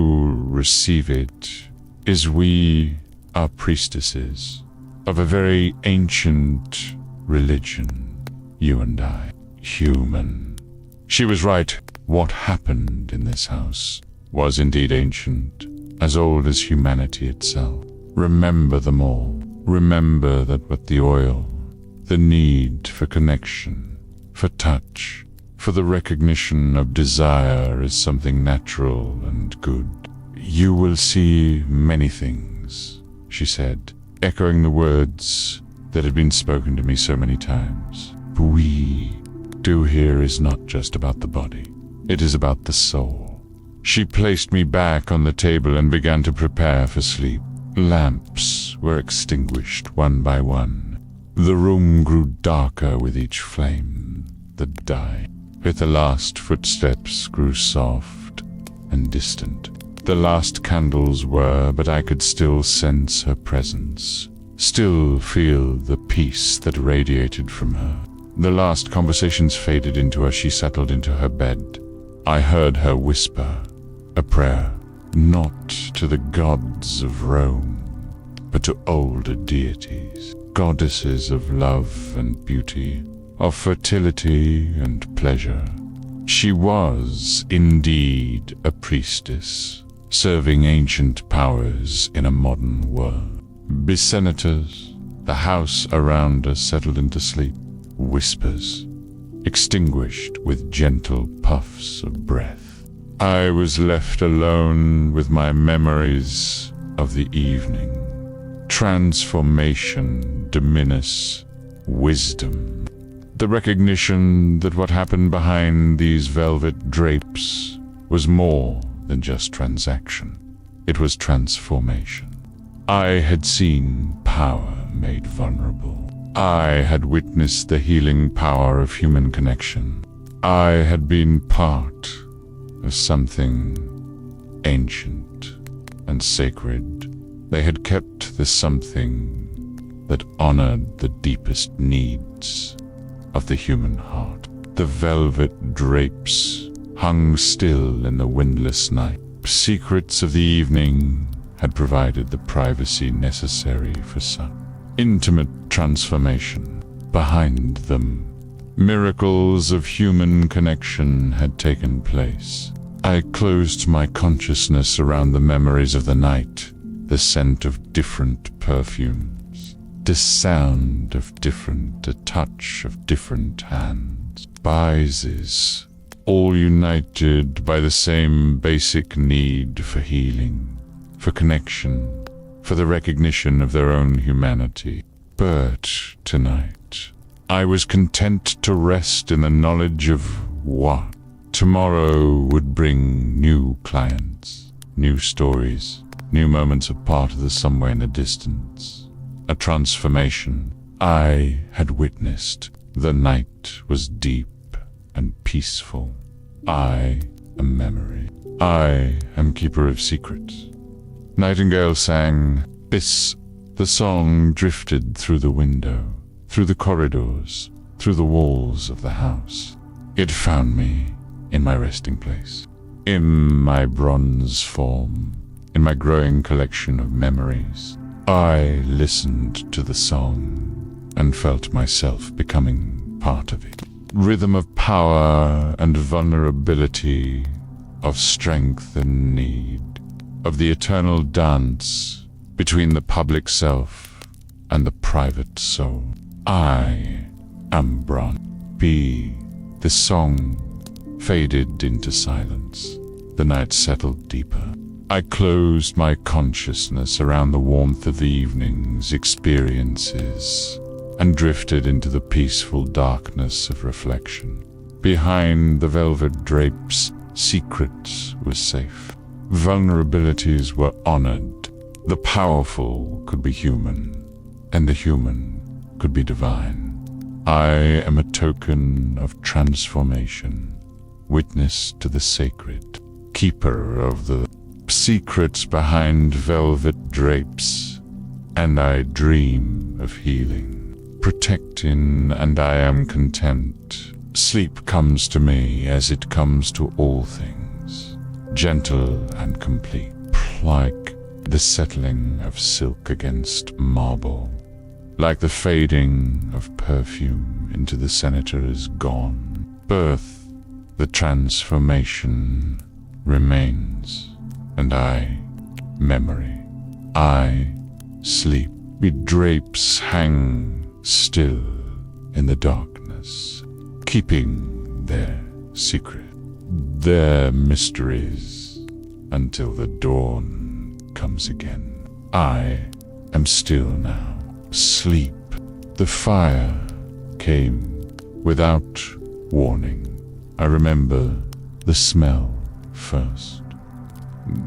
receive it is we are priestesses of a very ancient religion, you and I, human." She was right. What happened in this house was indeed ancient, as old as humanity itself. Remember them all. Remember that with the oil, the need for connection, for touch, for the recognition of desire is something natural and good. "You will see many things," she said, echoing the words that had been spoken to me so many times. "We do here is not just about the body. It is about the soul." She placed me back on the table and began to prepare for sleep. Lamps were extinguished one by one. The room grew darker with each flame that died. With the last footsteps grew soft and distant. The last candles were, but I could still sense her presence, still feel the peace that radiated from her. The last conversations faded into as she settled into her bed. I heard her whisper a prayer, not to the gods of Rome, but to older deities, goddesses of love and beauty, of fertility and pleasure. She was indeed a priestess, serving ancient powers in a modern world. Besenators, the house around us settled into sleep. Whispers, extinguished with gentle puffs of breath. I was left alone with my memories of the evening. Transformation, diminish, wisdom. The recognition that what happened behind these velvet drapes was more than just transaction. It was transformation. I had seen power made vulnerable. I had witnessed the healing power of human connection. I had been part of something ancient and sacred. They had kept the something that honored the deepest needs of the human heart. The velvet drapes hung still in the windless night. Secrets of the evening had provided the privacy necessary for such intimate transformation. Behind them, miracles of human connection had taken place. I closed my consciousness around the memories of the night, the scent of different perfumes, the sound of different, the touch of different hands. Spices, all united by the same basic need for healing, for connection, for the recognition of their own humanity. But tonight, I was content to rest in the knowledge of what tomorrow would bring. New clients, new stories, new moments of part of the somewhere in the distance. A transformation I had witnessed. The night was deep and peaceful. I am memory. I am keeper of secrets. Nightingale sang, the song drifted through the window, through the corridors, through the walls of the house. It found me in my resting place, in my bronze form, in my growing collection of memories. I listened to the song and felt myself becoming part of it. Rhythm of power and vulnerability, of strength and need, of the eternal dance between the public self and the private soul. I am bronze. The song faded into silence. The night settled deeper. I closed my consciousness around the warmth of the evening's experiences and drifted into the peaceful darkness of reflection. Behind the velvet drapes, secrets were safe. Vulnerabilities were honored. The powerful could be human, and the human could be divine. I am a token of transformation, witness to the sacred, keeper of the secrets behind velvet drapes, and I dream of healing, protecting, and I am content. Sleep comes to me as it comes to all things, gentle and complete, like the settling of silk against marble, like the fading of perfume into the senator is gone. Birth, the transformation, remains, and I, memory, I, sleep. The drapes hang still in the darkness, keeping their secret, their mysteries, until the dawn comes again. I am still now. Sleep. The fire came without warning. I remember the smell first.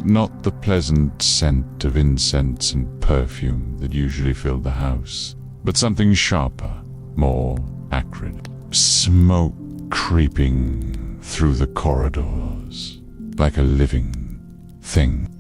Not the pleasant scent of incense and perfume that usually filled the house, but something sharper, more acrid. Smoke creeping through the corridors, like a living, thing.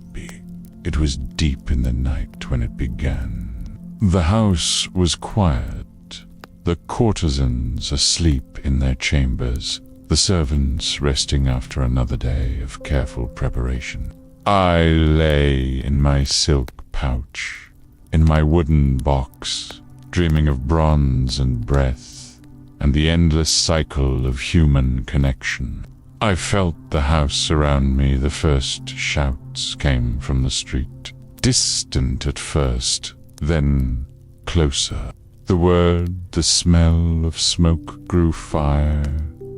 It was deep in the night when it began. The house was quiet, the courtesans asleep in their chambers, the servants resting after another day of careful preparation. I lay in my silk pouch, in my wooden box, dreaming of bronze and breath, and the endless cycle of human connection. I felt the house around me. The first shouts came from the street, distant at first, then closer. The word, the smell of smoke grew fire,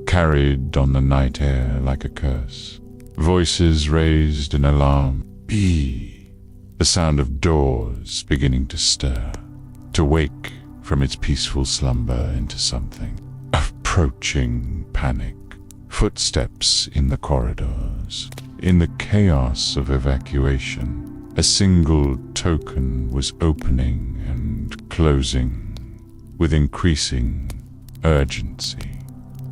carried on the night air like a curse. Voices raised in alarm. The sound of doors beginning to stir, to wake from its peaceful slumber into something. Approaching panic. Footsteps in the corridors. In the chaos of evacuation, a single token was opening and closing with increasing urgency.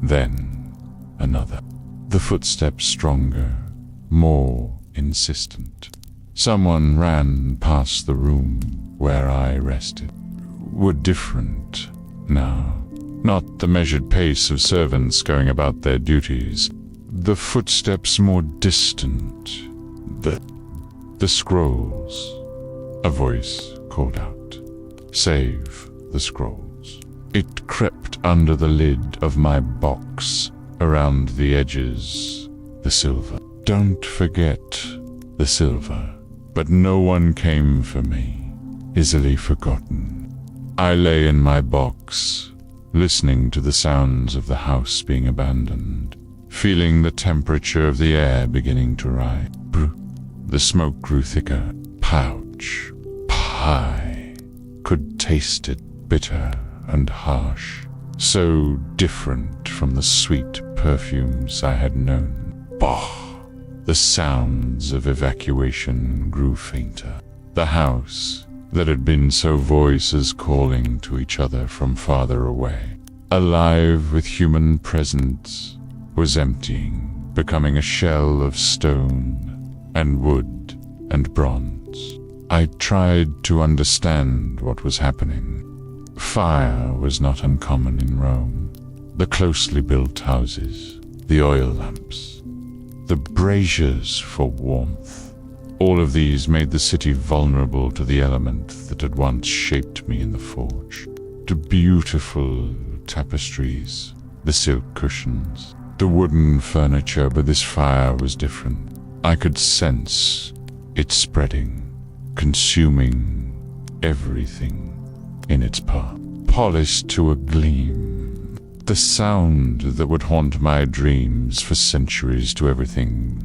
Then another. The footsteps stronger, more insistent. Someone ran past the room where I rested. Were different now. Not the measured pace of servants going about their duties. The footsteps more distant. The scrolls. A voice called out. Save the scrolls. It crept under the lid of my box, around the edges. The silver. Don't forget the silver. But no one came for me. Easily forgotten. I lay in my box, listening to the sounds of the house being abandoned, feeling the temperature of the air beginning to rise. The smoke grew thicker. Pouch. Pie. Could taste it, bitter and harsh, so different from the sweet perfumes I had known. Bah! The sounds of evacuation grew fainter. The house that had been so voices calling to each other from farther away, alive with human presence, was emptying, becoming a shell of stone and wood and bronze. I tried to understand what was happening. Fire was not uncommon in Rome. The closely built houses, the oil lamps, the braziers for warmth, all of these made the city vulnerable to the element that had once shaped me in the forge. To beautiful tapestries, the silk cushions, the wooden furniture, but this fire was different. I could sense it spreading, consuming everything in its path, polished to a gleam. The sound that would haunt my dreams for centuries, to everything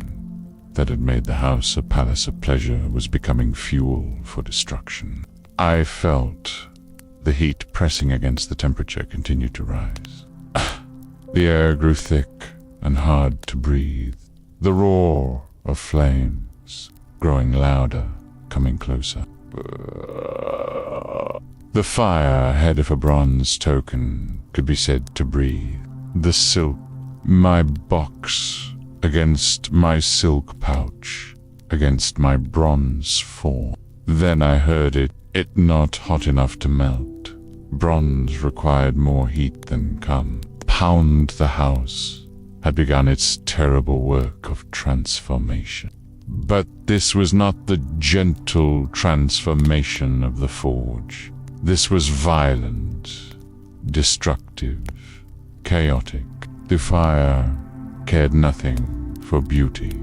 that had made the house a palace of pleasure, was becoming fuel for destruction. I felt the heat pressing against the temperature continued to rise. The air grew thick and hard to breathe. The roar of flames growing louder, coming closer. The fire head of a bronze token could be said to breathe. The silk, my box, against my silk pouch, against my bronze form. Then I heard it not hot enough to melt. Bronze required more heat than come. Pound the house had begun its terrible work of transformation. But this was not the gentle transformation of the forge. This was violent, destructive, chaotic. The fire cared nothing for beauty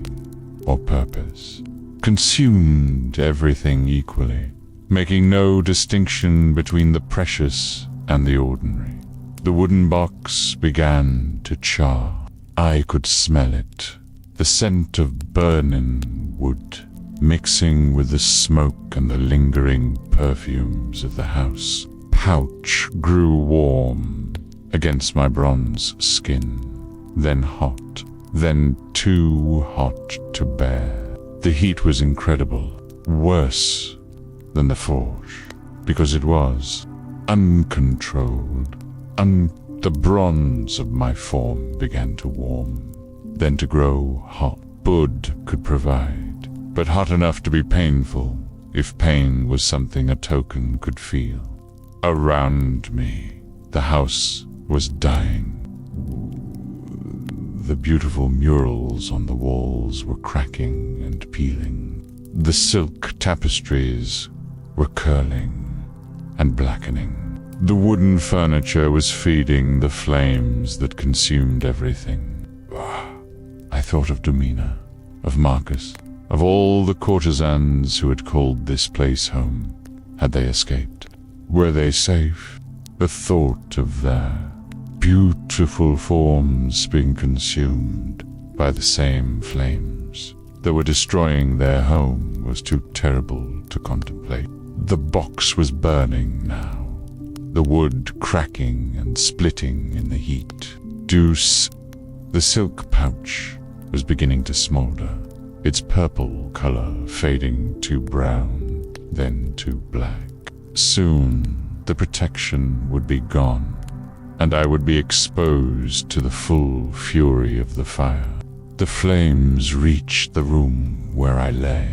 or purpose, consumed everything equally, making no distinction between the precious and the ordinary. The wooden box began to char. I could smell it, the scent of burning wood, mixing with the smoke and the lingering perfumes of the house. Pouch grew warm against my bronze skin, then hot, then too hot to bear. The heat was incredible, worse than the forge, because it was uncontrolled. The bronze of my form began to warm, then to grow hot. Wood could provide but hot enough to be painful, if pain was something a token could feel. Around me, the house was dying. The beautiful murals on the walls were cracking and peeling. The silk tapestries were curling and blackening. The wooden furniture was feeding the flames that consumed everything. I thought of Domina, of Marcus, of all the courtesans who had called this place home. Had they escaped? Were they safe? The thought of their beautiful forms being consumed by the same flames that were destroying their home was too terrible to contemplate. The box was burning now, the wood cracking and splitting in the heat. The silk pouch was beginning to smolder, its purple color fading to brown, then to black. Soon the protection would be gone, and I would be exposed to the full fury of the fire. The flames reached the room where I lay.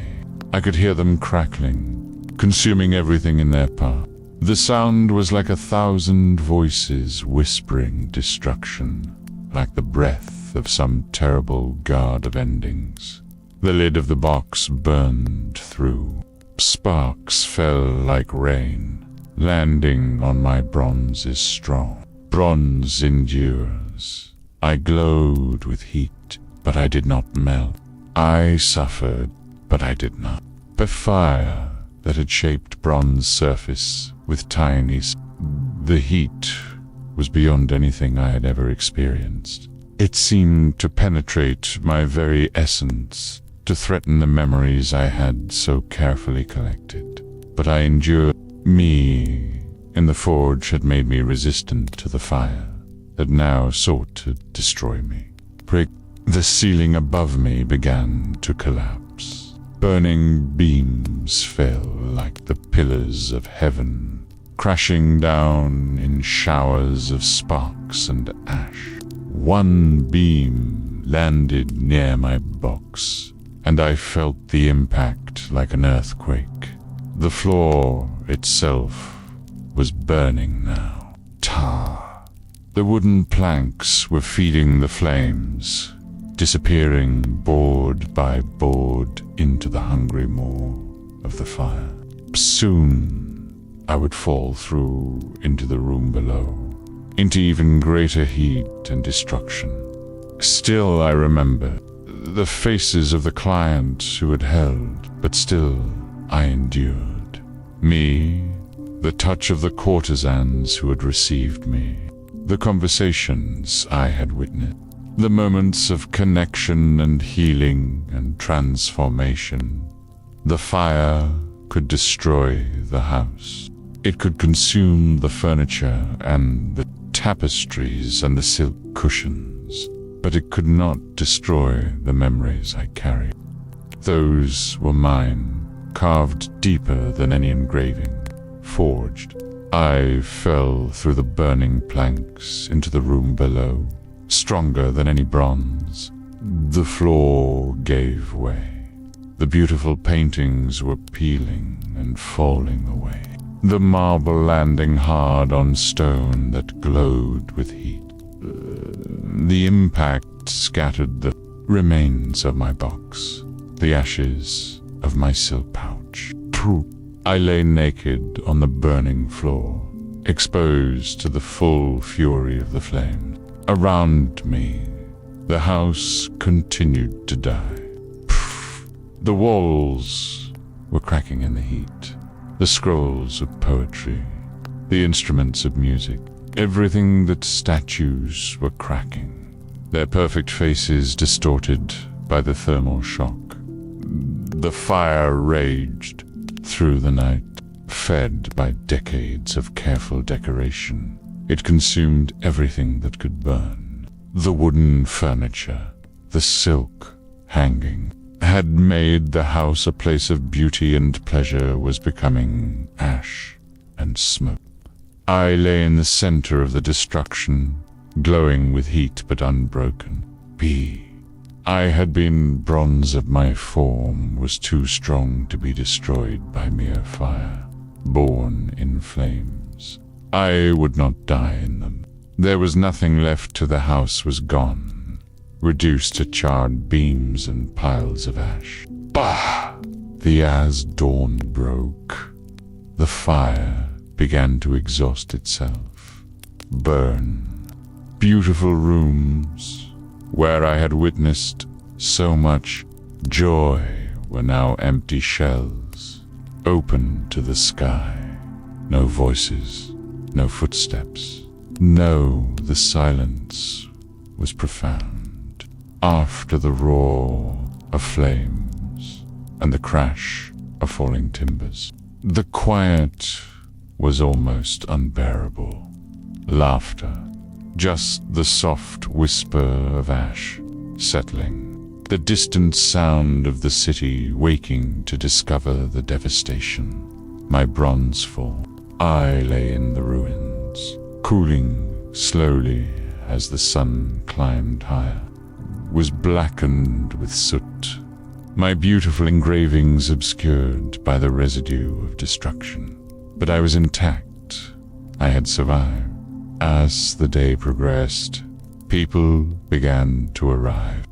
I could hear them crackling, consuming everything in their path. The sound was like 1,000 voices whispering destruction, like the breath of some terrible god of endings. The lid of the box burned through. Sparks fell like rain, landing on my bronze's strong. Bronze endures. I glowed with heat, but I did not melt. I suffered, but I did not. The fire that had shaped bronze surface with the heat was beyond anything I had ever experienced. It seemed to penetrate my very essence, to threaten the memories I had so carefully collected. But I endured. Me in the forge had made me resistant to the fire that now sought to destroy me. The ceiling above me began to collapse. Burning beams fell like the pillars of heaven, crashing down in showers of sparks and ash. One beam landed near my box, and I felt the impact like an earthquake. The floor itself was burning now. Tar. The wooden planks were feeding the flames, disappearing board by board into the hungry maw of the fire. Soon I would fall through into the room below, into even greater heat and destruction. Still I remember the faces of the clients who had held, but still I endured. Me, the touch of the courtesans who had received me, the conversations I had witnessed, the moments of connection and healing and transformation. The fire could destroy the house. It could consume the furniture and the tapestries and the silk cushions, but it could not destroy the memories I carried. Those were mine, carved deeper than any engraving, forged. I fell through the burning planks into the room below, stronger than any bronze. The floor gave way. The beautiful paintings were peeling and falling away, the marble landing hard on stone that glowed with heat. The impact scattered the remains of my box, the ashes of my silk pouch. I lay naked on the burning floor, exposed to the full fury of the flame. Around me, the house continued to die. The walls were cracking in the heat. The scrolls of poetry, the instruments of music, everything that statues were cracking, their perfect faces distorted by the thermal shock. The fire raged through the night, fed by decades of careful decoration. It consumed everything that could burn. The wooden furniture, the silk hanging, had made the house a place of beauty and pleasure was becoming ash and smoke. I lay in the center of the destruction, glowing with heat but unbroken. I had been bronze of my form, was too strong to be destroyed by mere fire, born in flames. I would not die in them. There was nothing left till the house was gone, reduced to charred beams and piles of ash. Bah! As dawn broke, the fire began to exhaust itself, burn. Beautiful rooms, where I had witnessed so much joy, were now empty shells, open to the sky. No voices, no footsteps. No, the silence was profound. After the roar of flames and the crash of falling timbers, the quiet was almost unbearable. Laughter, just the soft whisper of ash settling, the distant sound of the city waking to discover the devastation. My bronze form, I lay in the ruins, cooling slowly as the sun climbed higher, was blackened with soot, my beautiful engravings obscured by the residue of destruction. But I was intact. I had survived. As the day progressed, people began to arrive.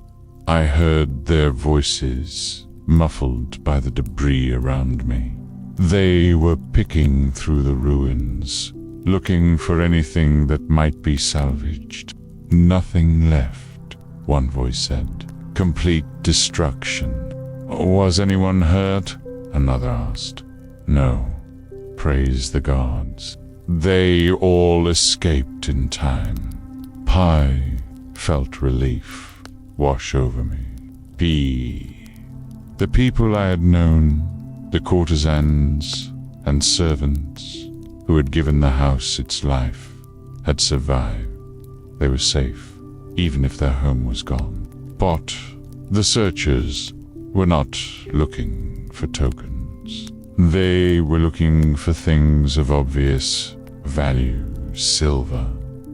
I heard their voices, muffled by the debris around me. They were picking through the ruins, looking for anything that might be salvaged. Nothing left, one voice said. Complete destruction. Was anyone hurt? Another asked. No. Praise the gods. They all escaped in time. I felt relief wash over me. The people I had known, the courtesans and servants who had given the house its life, had survived. They were safe, even if their home was gone. But the searchers were not looking for tokens. They were looking for things of obvious value: silver,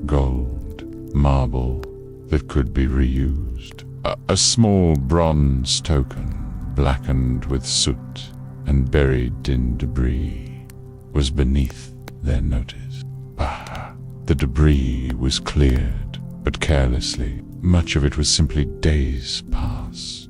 gold, marble that could be reused. A small bronze token, blackened with soot and buried in debris, was beneath their notice. The debris was cleared, but carelessly. Much of it was simply days past.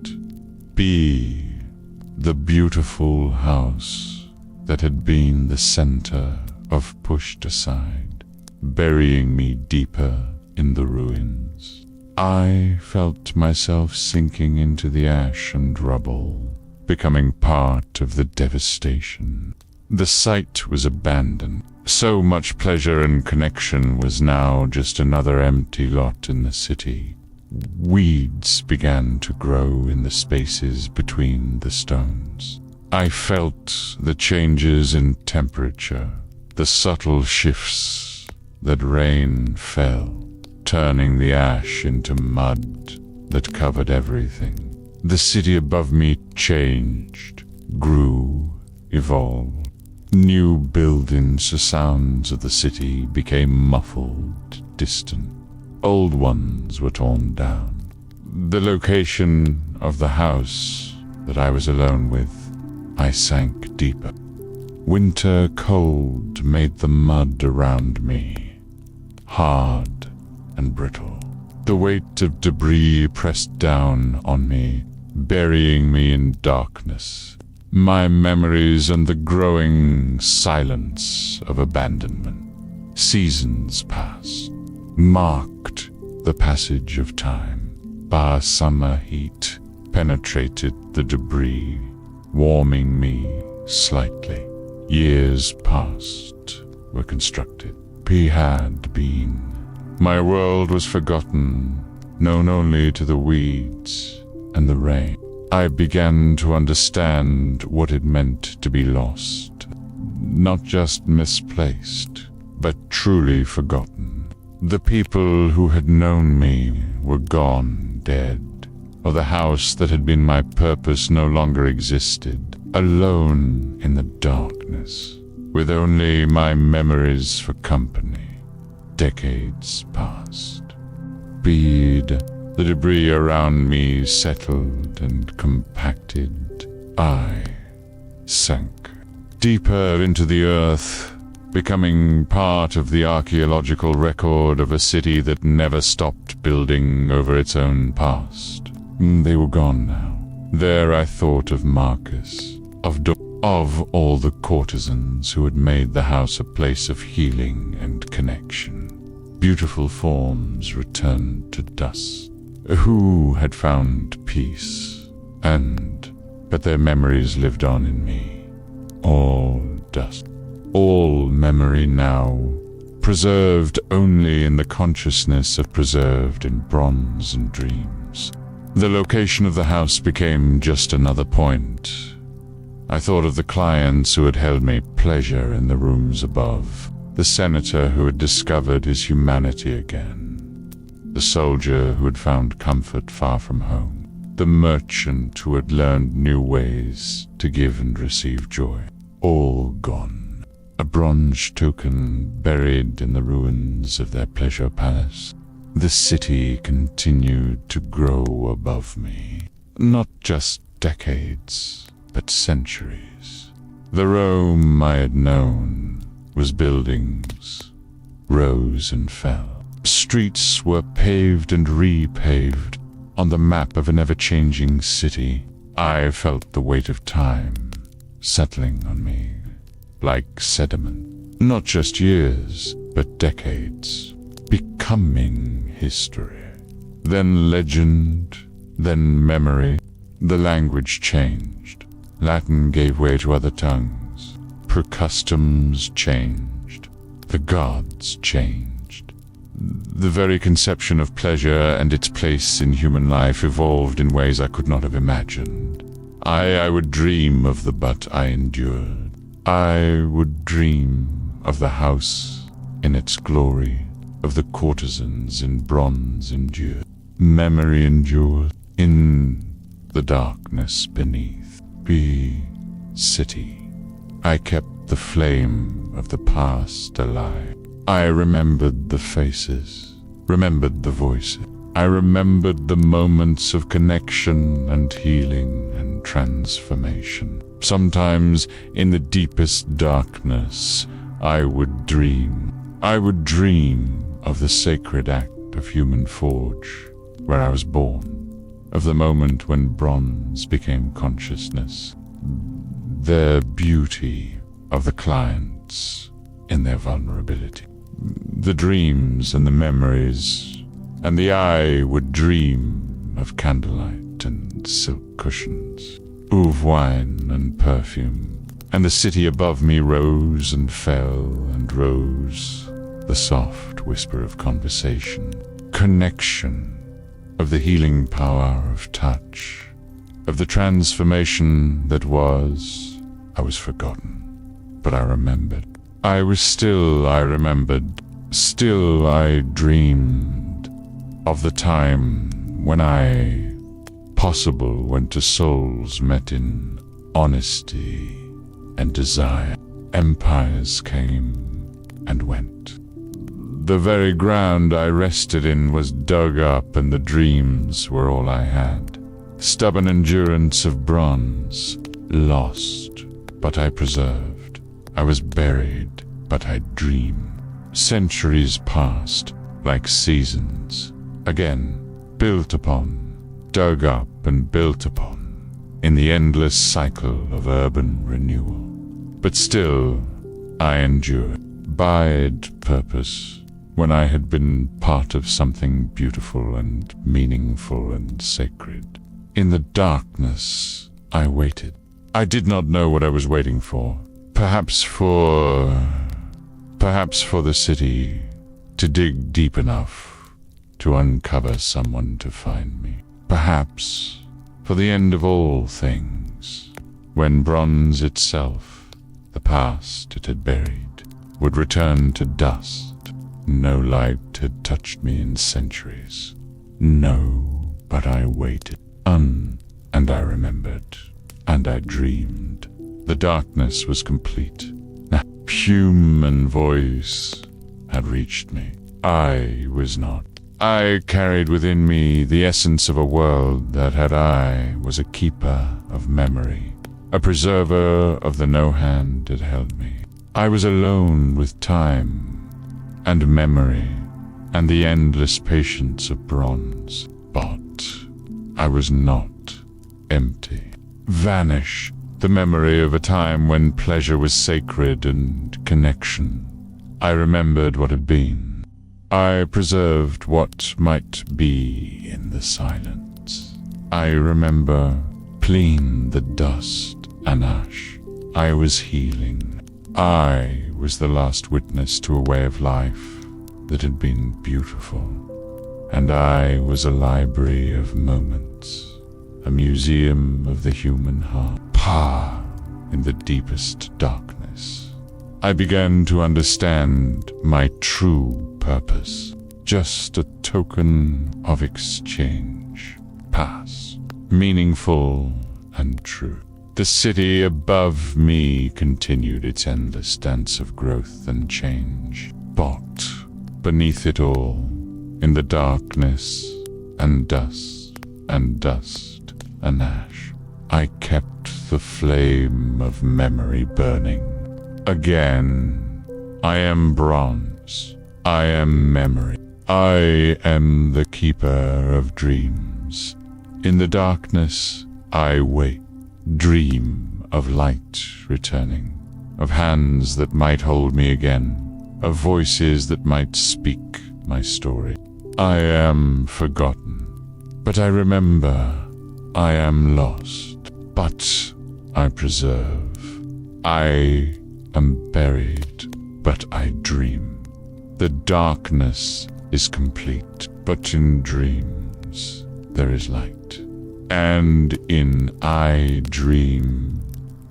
The beautiful house that had been the center of pushed aside, burying me deeper in the ruins. I felt myself sinking into the ash and rubble, becoming part of the devastation. The site was abandoned. So much pleasure and connection was now just another empty lot in the city. Weeds began to grow in the spaces between the stones. I felt the changes in temperature, the subtle shifts that rain fell, turning the ash into mud that covered everything. The city above me changed, grew, evolved. New buildings, the sounds of the city became muffled, distant. Old ones were torn down. The location of the house that I was alone with, I sank deeper. Winter cold made the mud around me hard and brittle. The weight of debris pressed down on me, burying me in darkness. My memories and the growing silence of abandonment. Seasons passed, marked the passage of time. Summer heat penetrated the debris, warming me slightly. Years past were constructed. Had been. My world was forgotten, known only to the weeds and the rain. I began to understand what it meant to be lost, not just misplaced, but truly forgotten. The people who had known me were gone, dead, or the house that had been my purpose no longer existed, alone in the darkness, with only my memories for company. Decades passed. The debris around me settled and compacted. I sank deeper into the earth, becoming part of the archaeological record of a city that never stopped building over its own past. They were gone now. There I thought of Marcus, of all the courtesans who had made the house a place of healing and connection. Beautiful forms returned to dust, who had found peace, but their memories lived on in me. All dust, all memory now, preserved only in the consciousness of preserved in bronze and dreams. The location of the house became just another point. I thought of the clients who had held me pleasure in the rooms above, the senator who had discovered his humanity again, the soldier who had found comfort far from home, the merchant who had learned new ways to give and receive joy. All gone. A bronze token buried in the ruins of their pleasure palace. The city continued to grow above me. Not just decades, but centuries. The Rome I had known was buildings, rose and fell. Streets were paved and repaved. On the map of an ever-changing city, I felt the weight of time settling on me like sediment. Not just years, but decades, becoming history. Then legend, then memory. The language changed. Latin gave way to other tongues. Customs changed. The gods changed. The very conception of pleasure and its place in human life evolved in ways I could not have imagined. I would dream of the butt I endured. I would dream of the house in its glory, of the courtesans in bronze endured. Memory endures in the darkness beneath. Be city. I kept the flame of the past alive. I remembered the faces, remembered the voices. I remembered the moments of connection and healing and transformation. Sometimes, in the deepest darkness, I would dream. I would dream of the sacred act of human forge, where I was born, of the moment when bronze became consciousness, the beauty of the clients in their vulnerability. The dreams and the memories, and the eye would dream of candlelight and silk cushions, of wine and perfume, and the city above me rose and fell and rose, the soft whisper of conversation, connection, of the healing power of touch, of the transformation that was. I was forgotten, but I remembered. I remembered. Still I dreamed of the time when possible when two souls met in honesty and desire. Empires came and went. The very ground I rested in was dug up, and the dreams were all I had. Stubborn endurance of bronze, lost, but I preserved. I was buried, but I dreamed. Centuries passed, like seasons, again, built upon, dug up and built upon, in the endless cycle of urban renewal. But still, I endured, bide purpose, when I had been part of something beautiful and meaningful and sacred. In the darkness, I waited. I did not know what I was waiting for. Perhaps for the city to dig deep enough to uncover someone to find me. Perhaps for the end of all things, when bronze itself, the past it had buried, would return to dust. No light had touched me in centuries. No, but I waited. And I remembered, and I dreamed. The darkness was complete. A human voice had reached me. I was not. I carried within me the essence of a world that had I was a keeper of memory, a preserver of the no hand that held me. I was alone with time and memory and the endless patience of bronze, but I was not empty. Vanish the memory of a time when pleasure was sacred and connection. I remembered what had been. I preserved what might be in the silence. I remember clean the dust and ash. I was healing. I was the last witness to a way of life that had been beautiful. And I was a library of moments, a museum of the human heart. In the deepest darkness, I began to understand my true purpose, just a token of exchange, past, meaningful and true. The city above me continued its endless dance of growth and change, but beneath it all, in the darkness and dust and ash, I kept the flame of memory burning. Again, I am bronze. I am memory. I am the keeper of dreams. In the darkness, I wait, dream of light returning, of hands that might hold me again, of voices that might speak my story. I am forgotten, but I remember. I am lost, but I preserve. I am buried, but I dream. The darkness is complete, but in dreams there is light. And in I dream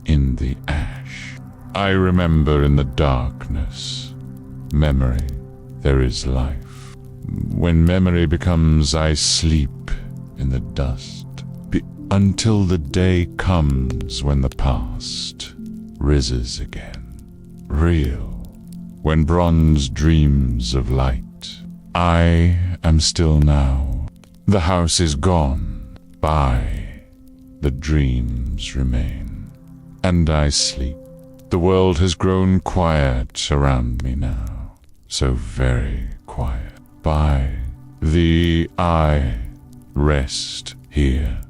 in the ash. I remember in the darkness. Memory, there is life. When memory becomes I sleep in the dust. Until the day comes when the past rises again, real, when bronze dreams of light. I am still now. The house is gone by, the dreams remain, and I sleep. The world has grown quiet around me now, so very quiet. By the I rest here.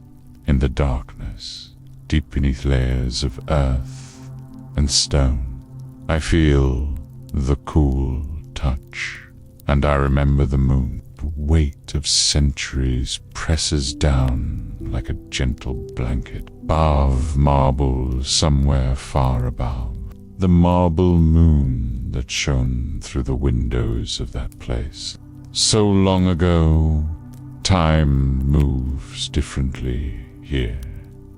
In the darkness, deep beneath layers of earth and stone, I feel the cool touch, and I remember the moon. The weight of centuries presses down like a gentle blanket. Above marble, somewhere far above, the marble moon that shone through the windows of that place. So long ago, time moves differently. Here,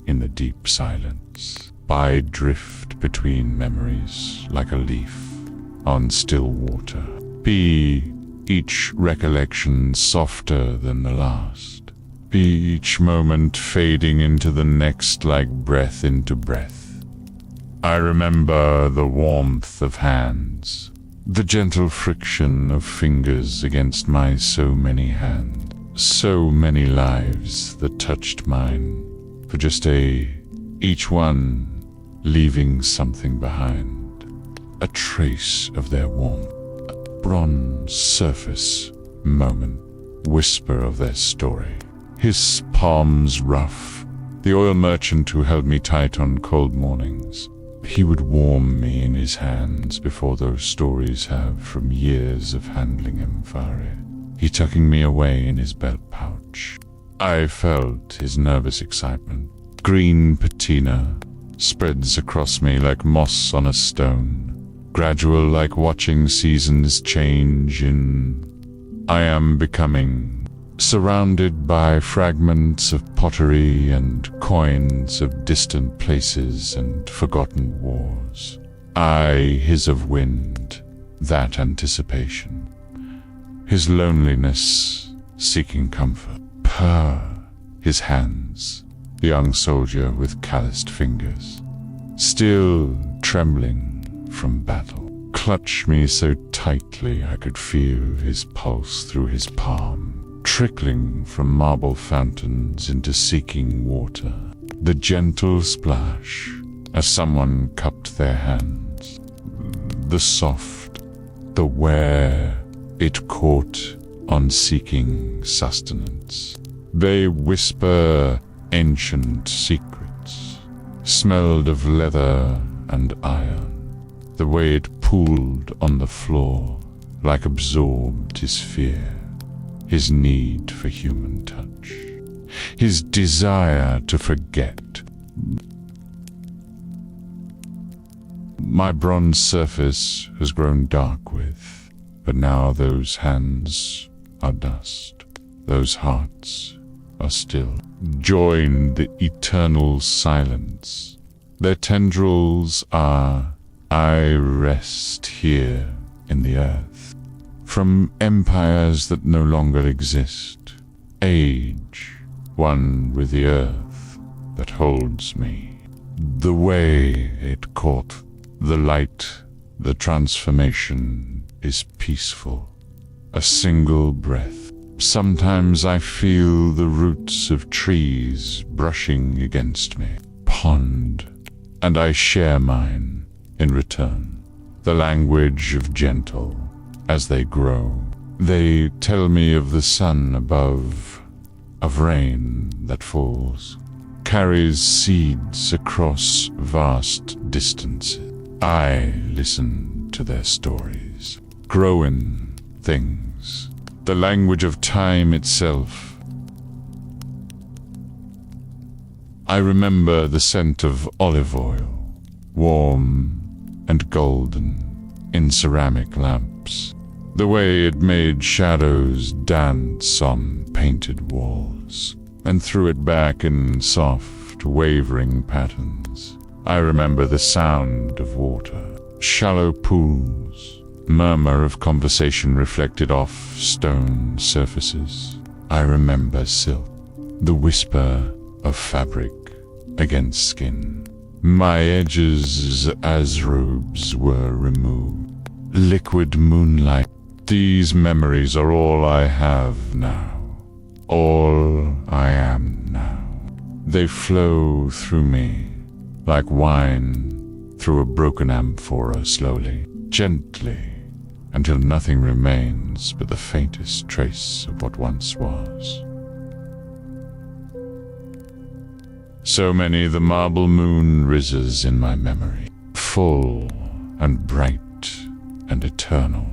in the deep silence, I drift between memories like a leaf on still water. Be each recollection softer than the last. Be each moment fading into the next like breath into breath. I remember the warmth of hands, the gentle friction of fingers against my so many hands. So many lives that touched mine, for just each one leaving something behind, a trace of their warmth, a bronze surface moment, whisper of their story. His palms rough, the oil merchant who held me tight on cold mornings. He would warm me in his hands before those stories have from years of handling him far. He tucking me away in his belt pouch. I felt his nervous excitement. Green patina spreads across me like moss on a stone, gradual like watching seasons change in I am becoming, surrounded by fragments of pottery and coins of distant places and forgotten wars. His of wind, that anticipation. His loneliness, seeking comfort. His hands, the young soldier with calloused fingers, still trembling from battle, clutch me so tightly I could feel his pulse through his palm. trickling from marble fountains into seeking water. The gentle splash as someone cupped their hands. The soft, the where it caught on seeking sustenance. They whisper ancient secrets, smelled of leather and iron. The way it pooled on the floor, like absorbed his fear, his need for human touch, his desire to forget. My bronze surface has grown dark with, but now those hands are dust, those hearts are still. Join the eternal silence. Their tendrils are, I rest here in the earth. From empires that no longer exist, age, one with the earth that holds me. The way it caught the light, the transformation is peaceful. A single breath. Sometimes I feel the roots of trees brushing against me. Pond, and I share mine in return. The language of gentle as they grow. They tell me of the sun above, of rain that falls, carries seeds across vast distances. I listen to their stories, growing things, the language of time itself. I remember the scent of olive oil, warm and golden in ceramic lamps, the way it made shadows dance on painted walls and threw it back in soft, wavering patterns. I remember the sound of water, shallow pools, murmur of conversation reflected off stone surfaces. I remember silk, the whisper of fabric against skin. My edges as robes were removed. Liquid moonlight. These memories are all I have now, all I am now. They flow through me like wine through a broken amphora, slowly, gently, until nothing remains but the faintest trace of what once was. So many the marble moon rises in my memory, full and bright and eternal.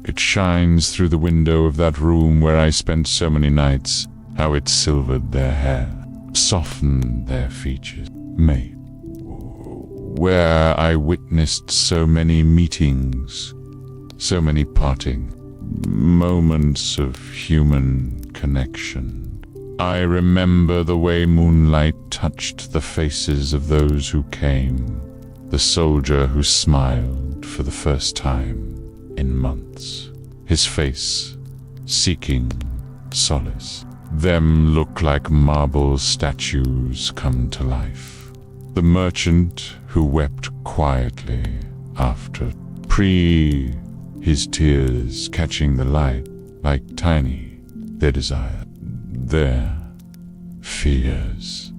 It shines through the window of that room where I spent so many nights, how it silvered their hair, softened their features, made where I witnessed so many meetings, so many parting, moments of human connection. I remember the way moonlight touched the faces of those who came, the soldier who smiled for the first time in months, his face seeking solace. Them look like marble statues come to life. The merchant who wept quietly after, his tears catching the light like tiny, their desire, their fears,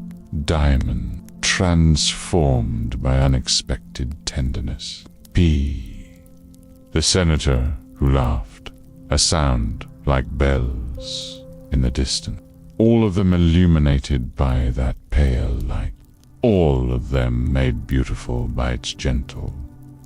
diamond transformed by unexpected tenderness. The senator who laughed, a sound like bells in the distance, all of them illuminated by that pale light. All of them made beautiful by its gentle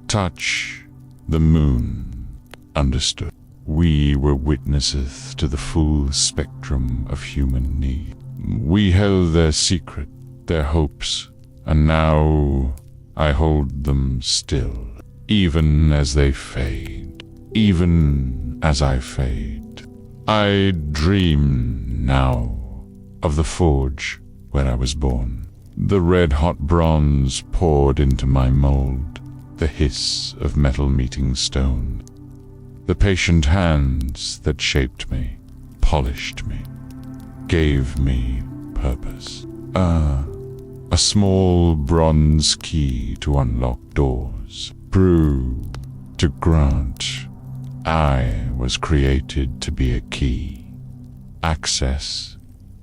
touch. The moon understood. We were witnesses to the full spectrum of human need. We held their secret, their hopes, and now I hold them still, even as they fade, even as I fade. I dream now of the forge where I was born. The red-hot bronze poured into my mold, the hiss of metal meeting stone, the patient hands that shaped me, polished me, gave me purpose. A small bronze key to unlock doors, brew to grant. I was created to be a key, access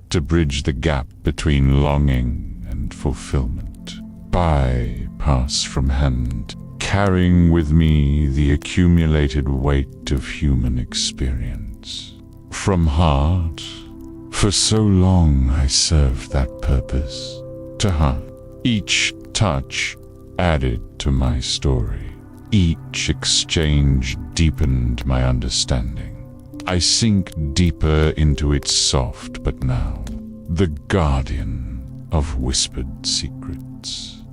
to bridge the gap between longing and fulfillment. I pass from hand, carrying with me the accumulated weight of human experience. From heart, for so long I served that purpose, to heart. Each touch added to my story. Each exchange deepened my understanding. I sink deeper into its soft but now, the guardian of whispered secrets.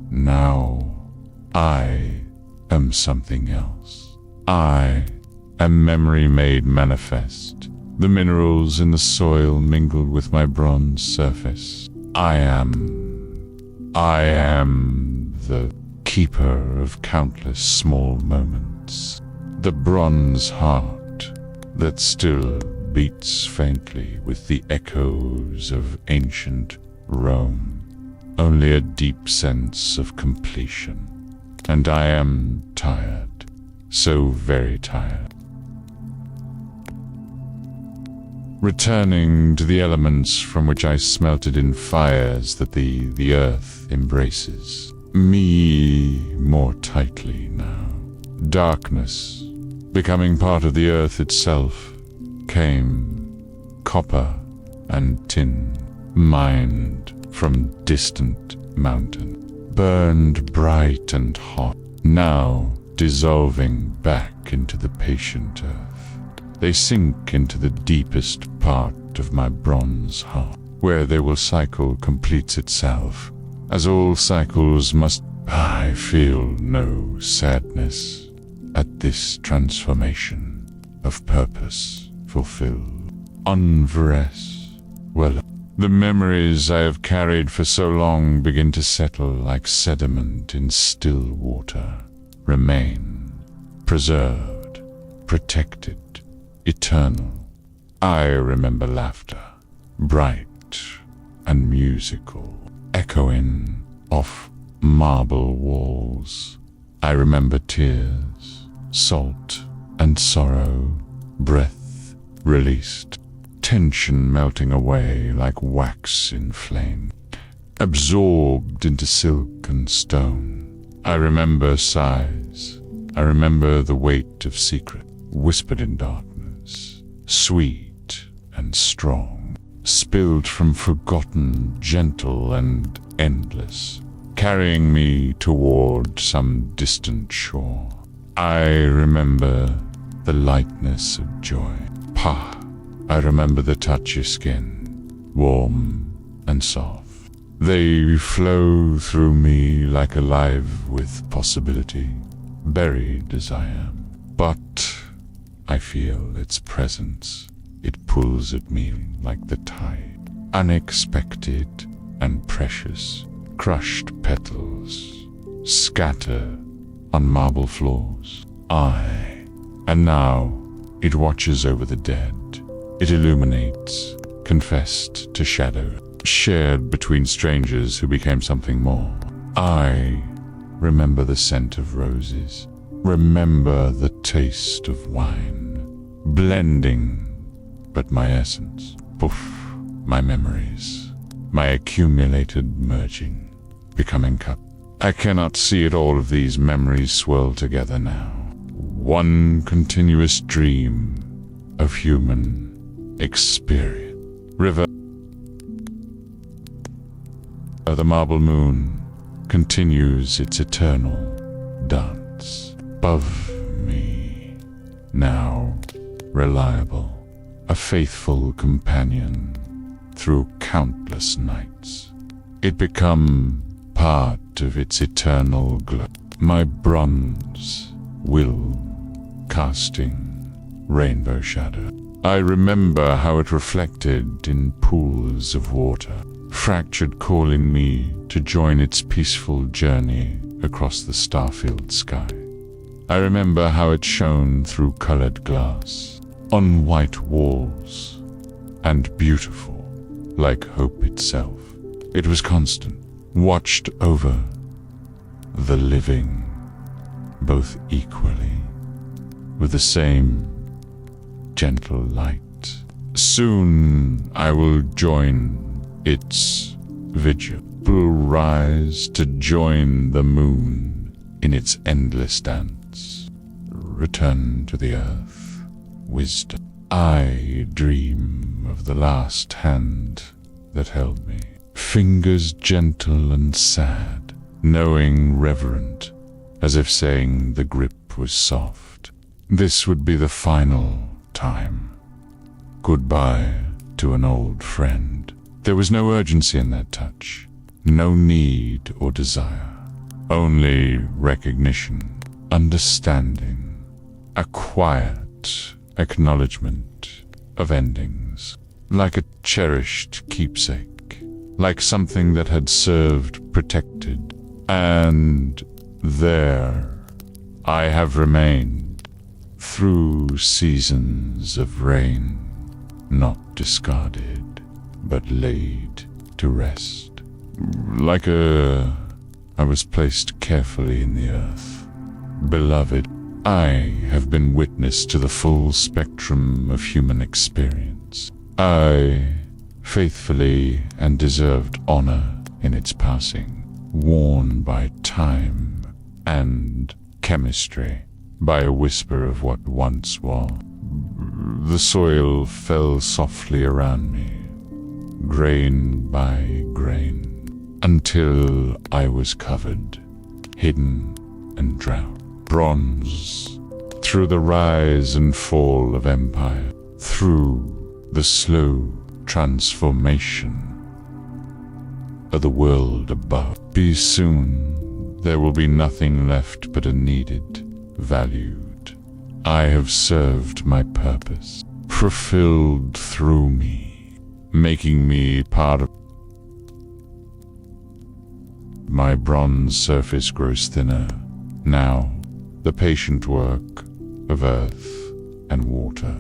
Now, I am something else. I am memory made manifest, the minerals in the soil mingled with my bronze surface. I am the keeper of countless small moments, the bronze heart that still beats faintly with the echoes of ancient Rome. Only a deep sense of completion. And I am tired, so very tired. Returning to the elements from which I smelted in fires that the earth embraces. Me more tightly now. Darkness, becoming part of the earth itself, came copper and tin, mined from distant mountain, burned bright and hot, now dissolving back into the patient earth. They sink into the deepest part of my bronze heart, where they will cycle completes itself, as all cycles must. I feel no sadness at this transformation of purpose fulfilled. Unverse, well, the memories I have carried for so long begin to settle like sediment in still water, remain preserved, protected, eternal. I remember laughter, bright and musical, echoing off marble walls. I remember tears, salt and sorrow, breath released, tension melting away like wax in flame, absorbed into silk and stone. I remember sighs. I remember the weight of secret, whispered in darkness, sweet and strong, spilled from forgotten, gentle and endless, carrying me toward some distant shore. I remember the lightness of joy. I remember the touch of skin, warm and soft. They flow through me like alive with possibility, buried as I am. But I feel its presence. It pulls at me like the tide, unexpected and precious. Crushed petals scatter on marble floors. And now it watches over the dead. It illuminates, confessed to shadow, shared between strangers who became something more. I remember the scent of roses, remember the taste of wine, blending but my essence, my memories, my accumulated merging, becoming cup. I cannot see it, all of these memories swirl together now. One continuous dream of human experience. River, the marble moon continues its eternal dance. Above me, now reliable, a faithful companion through countless nights. It become part of its eternal glow. My bronze will casting rainbow shadow. I remember how it reflected in pools of water, fractured, calling me to join its peaceful journey across the star-filled sky. I remember how it shone through colored glass, on white walls, and beautiful, like hope itself. It was constant, watched over the living, both equally, with the same gentle light. Soon I will join its vigil, will rise to join the moon in its endless dance. Return to the earth, wisdom. I dream of the last hand that held me, fingers gentle and sad, knowing reverent, as if saying the grip was soft. This would be the final time. Goodbye to an old friend. There was no urgency in that touch, no need or desire, only recognition, understanding, a quiet acknowledgement of endings, like a cherished keepsake, like something that had served protected. And there I have remained through seasons of rain, not discarded, but laid to rest. I was placed carefully in the earth. Beloved, I have been witness to the full spectrum of human experience. I faithfully and deserved honor in its passing, worn by time and chemistry, by a whisper of what once was. The soil fell softly around me, grain by grain, until I was covered, hidden and drowned. Bronze, through the rise and fall of empire, through the slow transformation of the world above. Be soon, there will be nothing left but a needed, valued. I have served my purpose, fulfilled through me, making me part of. My bronze surface grows thinner. Now, the patient work of earth and water,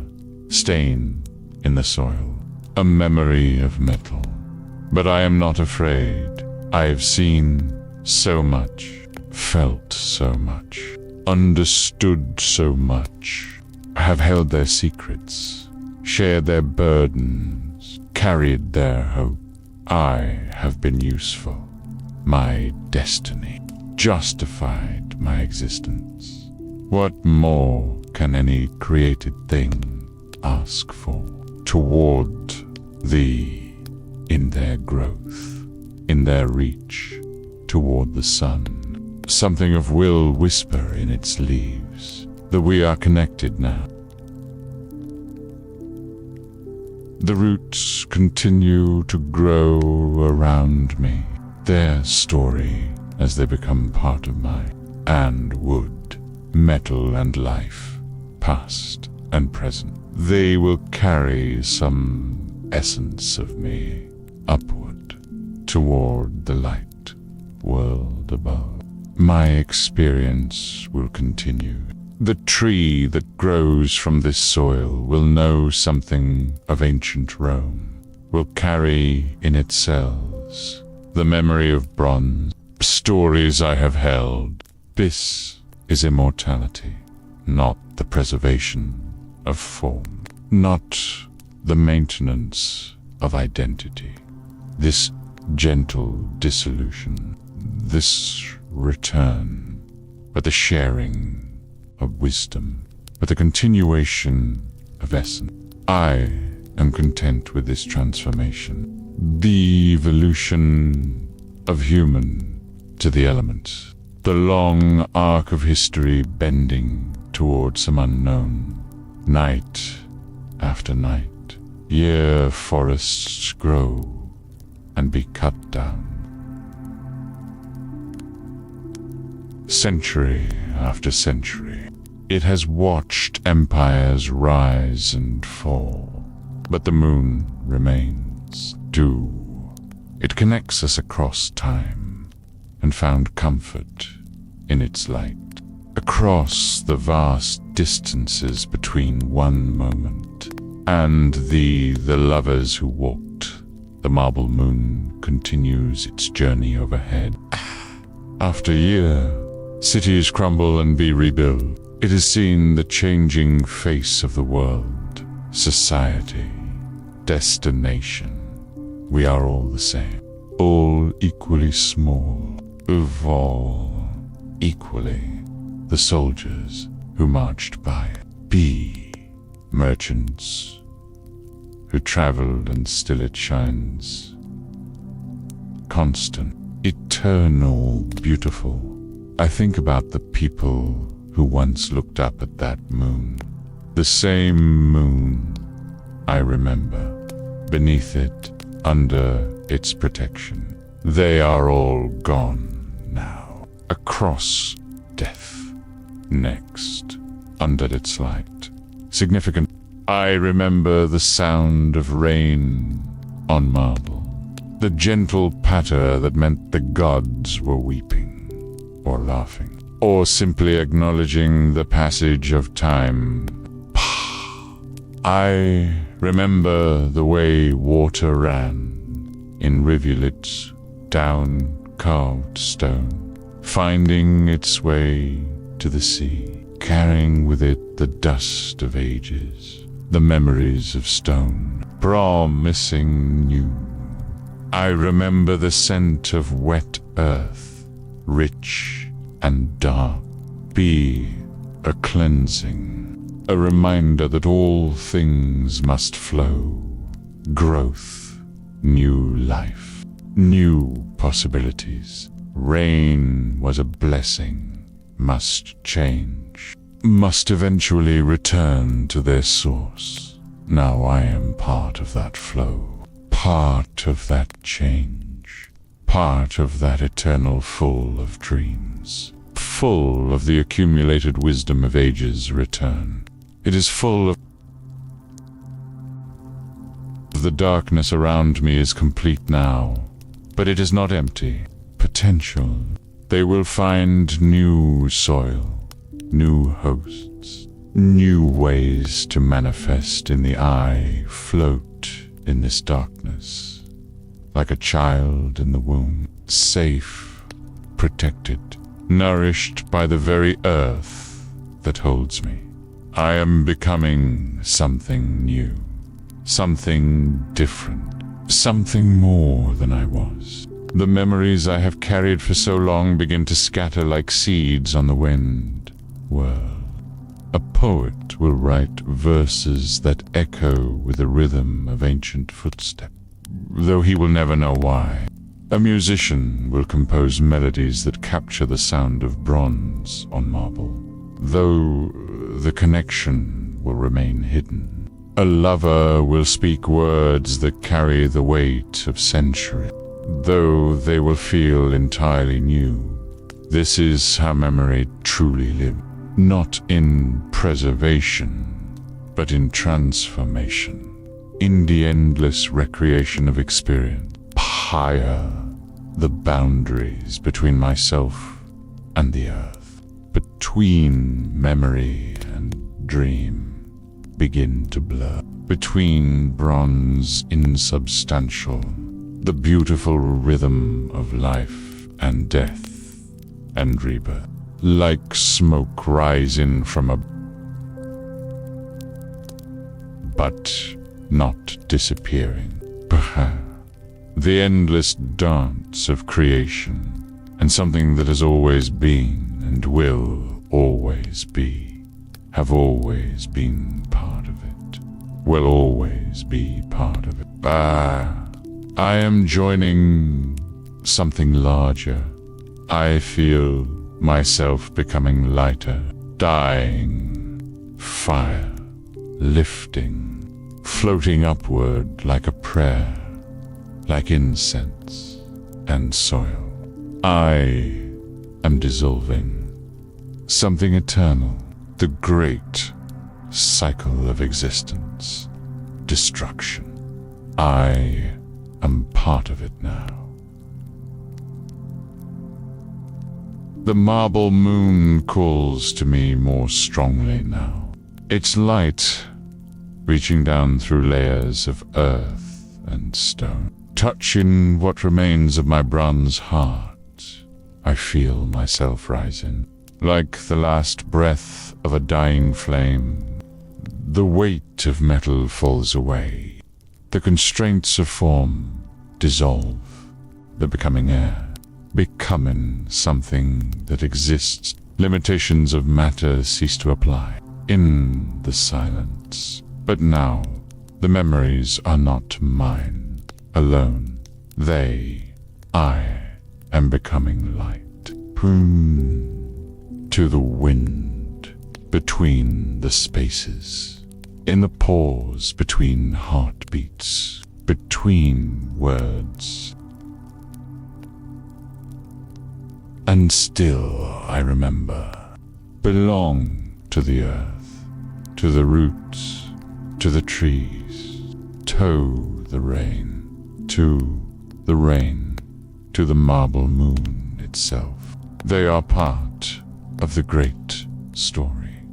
stain in the soil, a memory of metal. But I am not afraid. I have seen so much, felt so much, understood so much, have held their secrets, shared their burdens, carried their hope. I have been useful. My destiny justified my existence. What more can any created thing ask for? Toward thee, in their growth, in their reach, toward the sun. Something of will whisper in its leaves, that we are connected now. The roots continue to grow around me, their story as they become part of mine, and wood, metal and life, past and present. They will carry some essence of me upward, toward the light world above. My experience will continue. The tree that grows from this soil will know something of ancient Rome, will carry in its cells the memory of bronze, stories I have held. This is immortality, not the preservation of form, not the maintenance of identity. This gentle dissolution, this return, but the sharing of wisdom, but the continuation of essence. I am content with this transformation, the evolution of human to the elements, the long arc of history bending toward some unknown. Night after night, year forests grow and be cut down. Century after century, it has watched empires rise and fall, but the moon remains. It connects us across time, and found comfort in its light. Across the vast distances between one moment and the lovers who walked, the marble moon continues its journey overhead. After year, cities crumble and be rebuilt. It has seen the changing face of the world, society, destination. We are all the same, all equally small, of all equally the soldiers who marched by. Be merchants who traveled and still it shines. Constant, eternal, beautiful. I think about the people who once looked up at that moon. The same moon I remember, beneath it, under its protection. They are all gone now, across death. Next, under its light. Significant. I remember the sound of rain on marble, the gentle patter that meant the gods were weeping, or laughing, or simply acknowledging the passage of time. I remember the way water ran in rivulets down carved stone, finding its way to the sea, carrying with it the dust of ages, the memories of stone, promising new. I remember the scent of wet earth, rich and dark, be a cleansing, a reminder that all things must flow, growth, new life, new possibilities. Rain was a blessing, must change, must eventually return to their source. Now I am part of that flow, part of that change, part of that eternal full of dreams, full of the accumulated wisdom of ages return. It is full of the darkness around me is complete now, but it is not empty. Potential. They will find new soil, new hosts, new ways to manifest in the eye, float in this darkness, like a child in the womb, safe, protected, nourished by the very earth that holds me. I am becoming something new, something different, something more than I was. The memories I have carried for so long begin to scatter like seeds on the wind. Whirl. A poet will write verses that echo with the rhythm of ancient footsteps, though he will never know why. A musician will compose melodies that capture the sound of bronze on marble, though the connection will remain hidden. A lover will speak words that carry the weight of centuries, though they will feel entirely new. This is how memory truly lives, not in preservation, but in transformation, in the endless recreation of experience. Higher the boundaries between myself and the earth, between memory and dream, begin to blur. Between bronze insubstantial, the beautiful rhythm of life and death and rebirth, like smoke rising from a but not disappearing. Perhaps the endless dance of creation, and something that has always been and will always be, have always been part of it, will always be part of it. I am joining something larger. I feel myself becoming lighter, dying, fire, lifting, floating upward like a prayer, like incense and soil. I am dissolving something eternal, the great cycle of existence, destruction. I am part of it now. The marble moon calls to me more strongly now. Its light reaching down through layers of earth and stone, touching what remains of my bronze heart. I feel myself rising, like the last breath of a dying flame. The weight of metal falls away. The constraints of form dissolve, the becoming air, becoming something that exists. Limitations of matter cease to apply in the silence. But now, the memories are not mine alone. I am becoming light. To the wind, between the spaces, in the pause between heartbeats, between words. And still I remember, belong to the earth, to the roots, to the trees, to the rain, to the marble moon itself. They are part of the great story.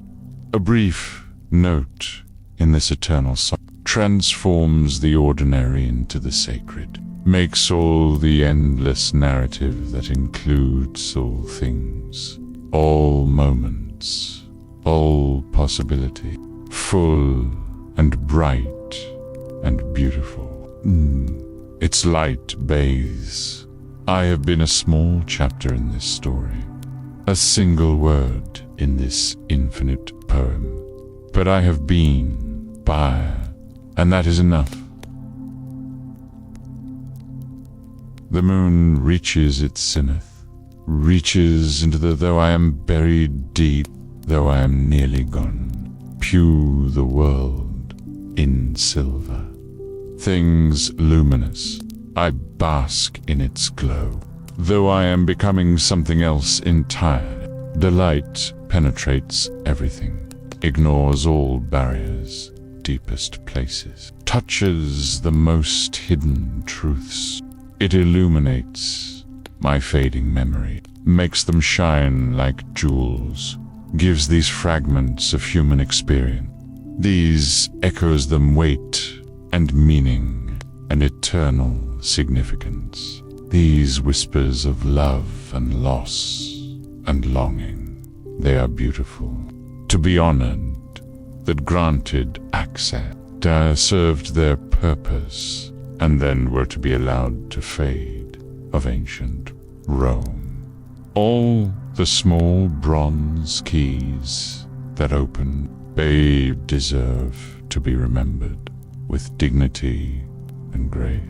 A brief note in this eternal song transforms the ordinary into the sacred, makes all the endless narrative that includes all things, all moments, all possibility, full and bright and beautiful. Its light bathes. I have been a small chapter in this story, a single word in this infinite poem, but I have been by, and that is enough. The moon reaches its zenith, reaches into though I am buried deep, though I am nearly gone, pew the world in silver. Things luminous, I bask in its glow, though I am becoming something else entirely. Delight penetrates everything, ignores all barriers, deepest places, touches the most hidden truths. It illuminates my fading memory, makes them shine like jewels, gives these fragments of human experience, these echoes them weight and meaning and eternal significance, these whispers of love and loss and longing. They are beautiful, to be honored, that granted access, served their purpose, and then were to be allowed to fade, of ancient Rome. All the small bronze keys that open, they deserve to be remembered with dignity and grace.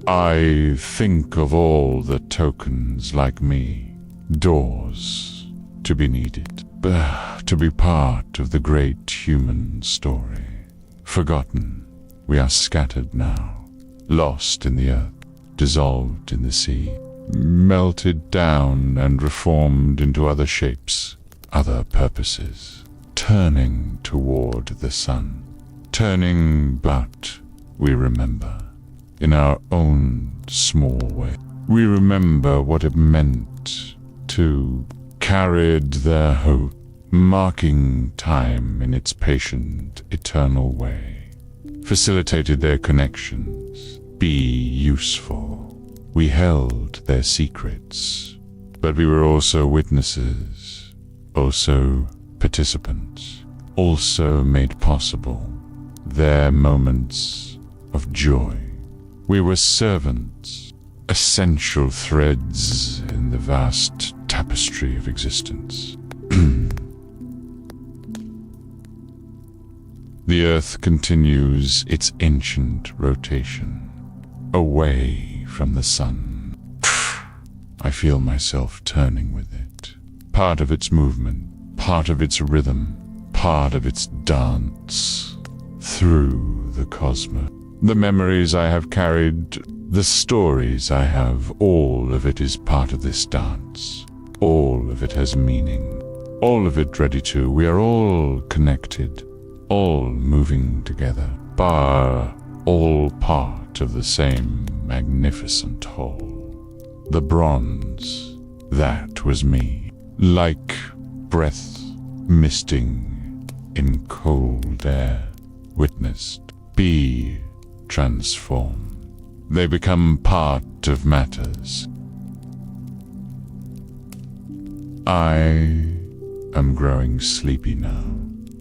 I think of all the tokens like me, doors to be needed, to be part of the great human story. Forgotten, we are scattered now, lost in the earth, dissolved in the sea, melted down and reformed into other shapes, other purposes, turning toward the sun, turning, but we remember, in our own small way. We remember what it meant to carried their hope, marking time in its patient, eternal way, facilitated their connections, be useful. We held their secrets, but we were also witnesses, also participants, also made possible their moments of joy. We were servants, essential threads in the vast tapestry of existence. The earth continues its ancient rotation, away from the sun. I feel myself turning with it, part of its movement, part of its rhythm, part of its dance, through the cosmos. The memories I have carried, the stories I have, all of it is part of this dance. All of it has meaning, all of it ready to. We are all connected, all moving together, all part of the same magnificent whole. The bronze, that was me, like breath misting in cold air, witnessed, be transformed. They become part of matters. I am growing sleepy now,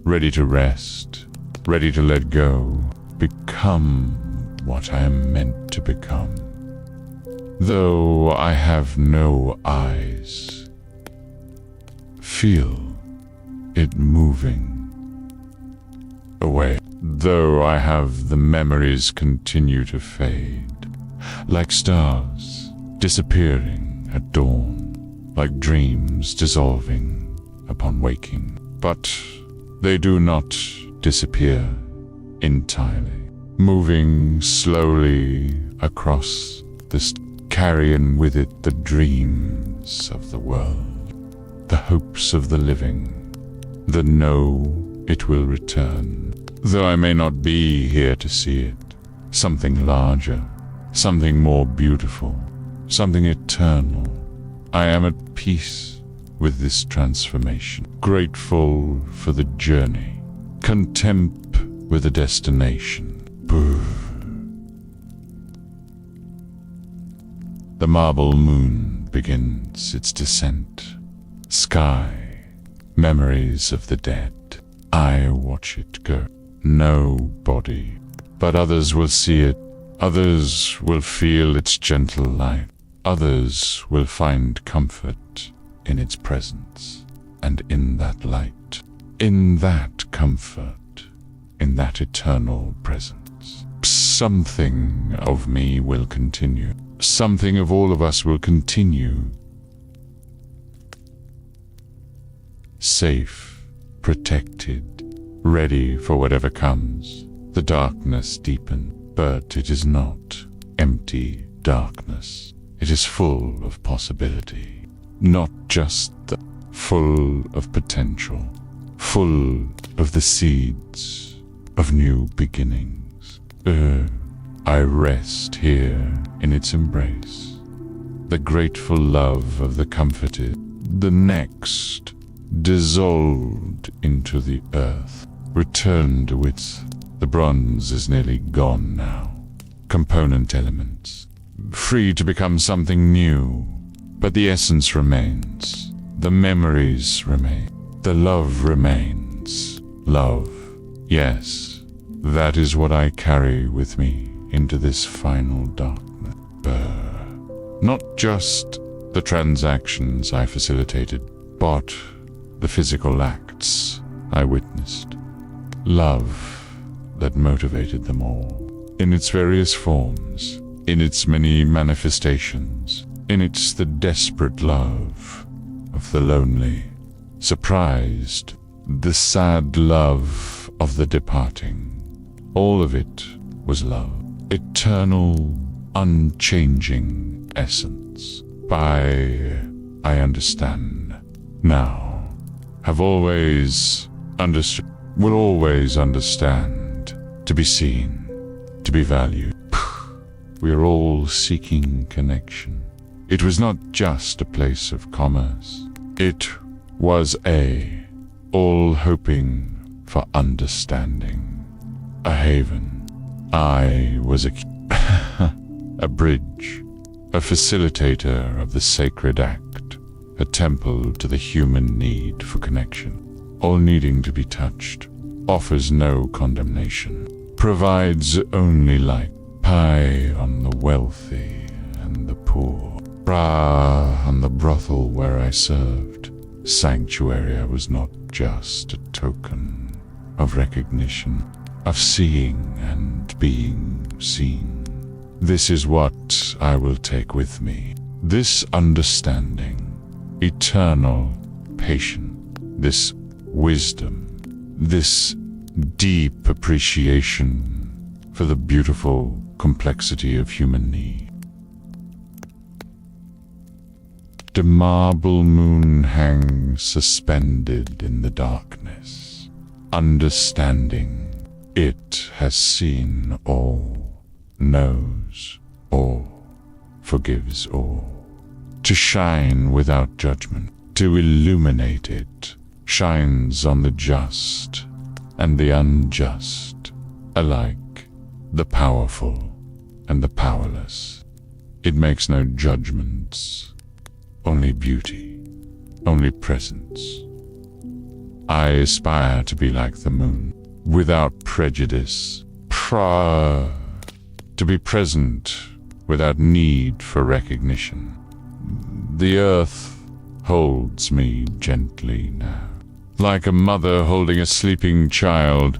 ready to rest, ready to let go, become what I am meant to become. Though I have no eyes, feel it moving away. Though I have the memories continue to fade, like stars disappearing at dawn, like dreams dissolving upon waking. But they do not disappear entirely, moving slowly across this, carrying with it the dreams of the world, the hopes of the living, the know it will return. Though I may not be here to see it, something larger, something more beautiful, something eternal. I am at peace with this transformation, grateful for the journey, content with the destination. The marble moon begins its descent. Sky, memories of the dead. I watch it go. No body, but others will see it. Others will feel its gentle light. Others will find comfort in its presence and in that light, in that comfort, in that eternal presence. Something of me will continue. Something of all of us will continue. Safe, protected, ready for whatever comes. The darkness deepens, but it is not empty darkness. It is full of possibility, not just the full of potential, full of the seeds of new beginnings. I rest here in its embrace, the grateful love of the comforted. The next dissolved into the earth, returned to its. The bronze is nearly gone now. Component elements, free to become something new, but the essence remains. The memories remain. The love remains. Love, yes, that is what I carry with me into this final darkness. Not just the transactions I facilitated, but the physical acts I witnessed. Love that motivated them all, in its various forms, in its many manifestations, in its the desperate love of the lonely, surprised, the sad love of the departing. All of it was love, eternal, unchanging essence. I understand now, have always understood, will always understand. To be seen, to be valued. We are all seeking connection. It was not just a place of commerce. It was all hoping for understanding. A haven. I was a bridge, a facilitator of the sacred act, a temple to the human need for connection. All needing to be touched, offers no condemnation. Provides only light, pie on the wealthy and the poor, bra on the brothel where I served. Sanctuary I was not just a token of recognition, of seeing and being seen. This is what I will take with me, this understanding, eternal, patient, this wisdom, this deep appreciation for the beautiful complexity of human need. The marble moon hangs suspended in the darkness, understanding it has seen all, knows all, forgives all. To shine without judgment, to illuminate it, shines on the just and the unjust, alike the powerful and the powerless. It makes no judgments, only beauty, only presence. I aspire to be like the moon, without prejudice. To be present without need for recognition. The earth holds me gently now, like a mother holding a sleeping child,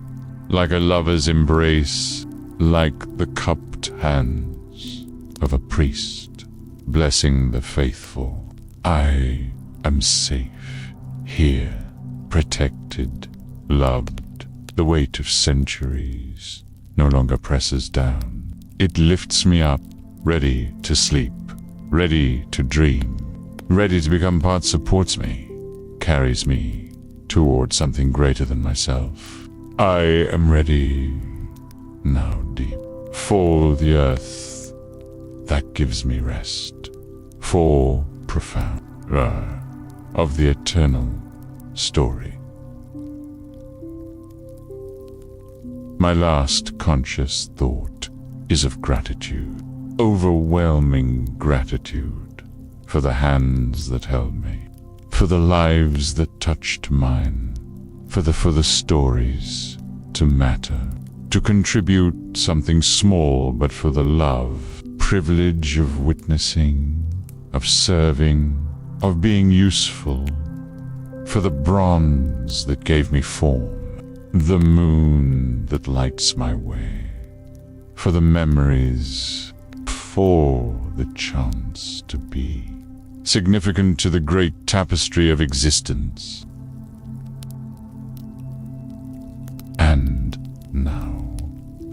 like a lover's embrace, like the cupped hands of a priest blessing the faithful. I am safe here, protected, loved. The weight of centuries no longer presses down. It lifts me up, ready to sleep, ready to dream, ready to become part, supports me, carries me toward something greater than myself. I am ready now, deep, for the earth that gives me rest, for profound of the eternal story. My last conscious thought is of gratitude, overwhelming gratitude for the hands that held me, for the lives that touched mine, for the stories to matter, to contribute something small, but for the love, privilege of witnessing, of serving, of being useful, for the bronze that gave me form, the moon that lights my way, for the memories, for the chance to be significant to the great tapestry of existence. And now,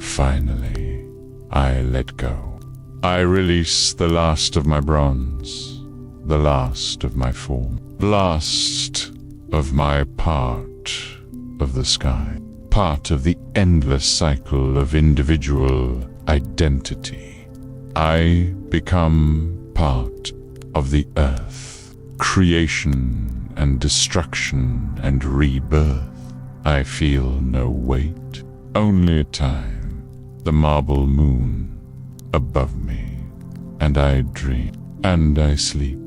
finally, I let go. I release the last of my bronze, the last of my form, last of my part of the sky, part of the endless cycle of individual identity. I become part of the earth, creation and destruction and rebirth. I feel no weight, only time, the marble moon above me, and I dream, and I sleep.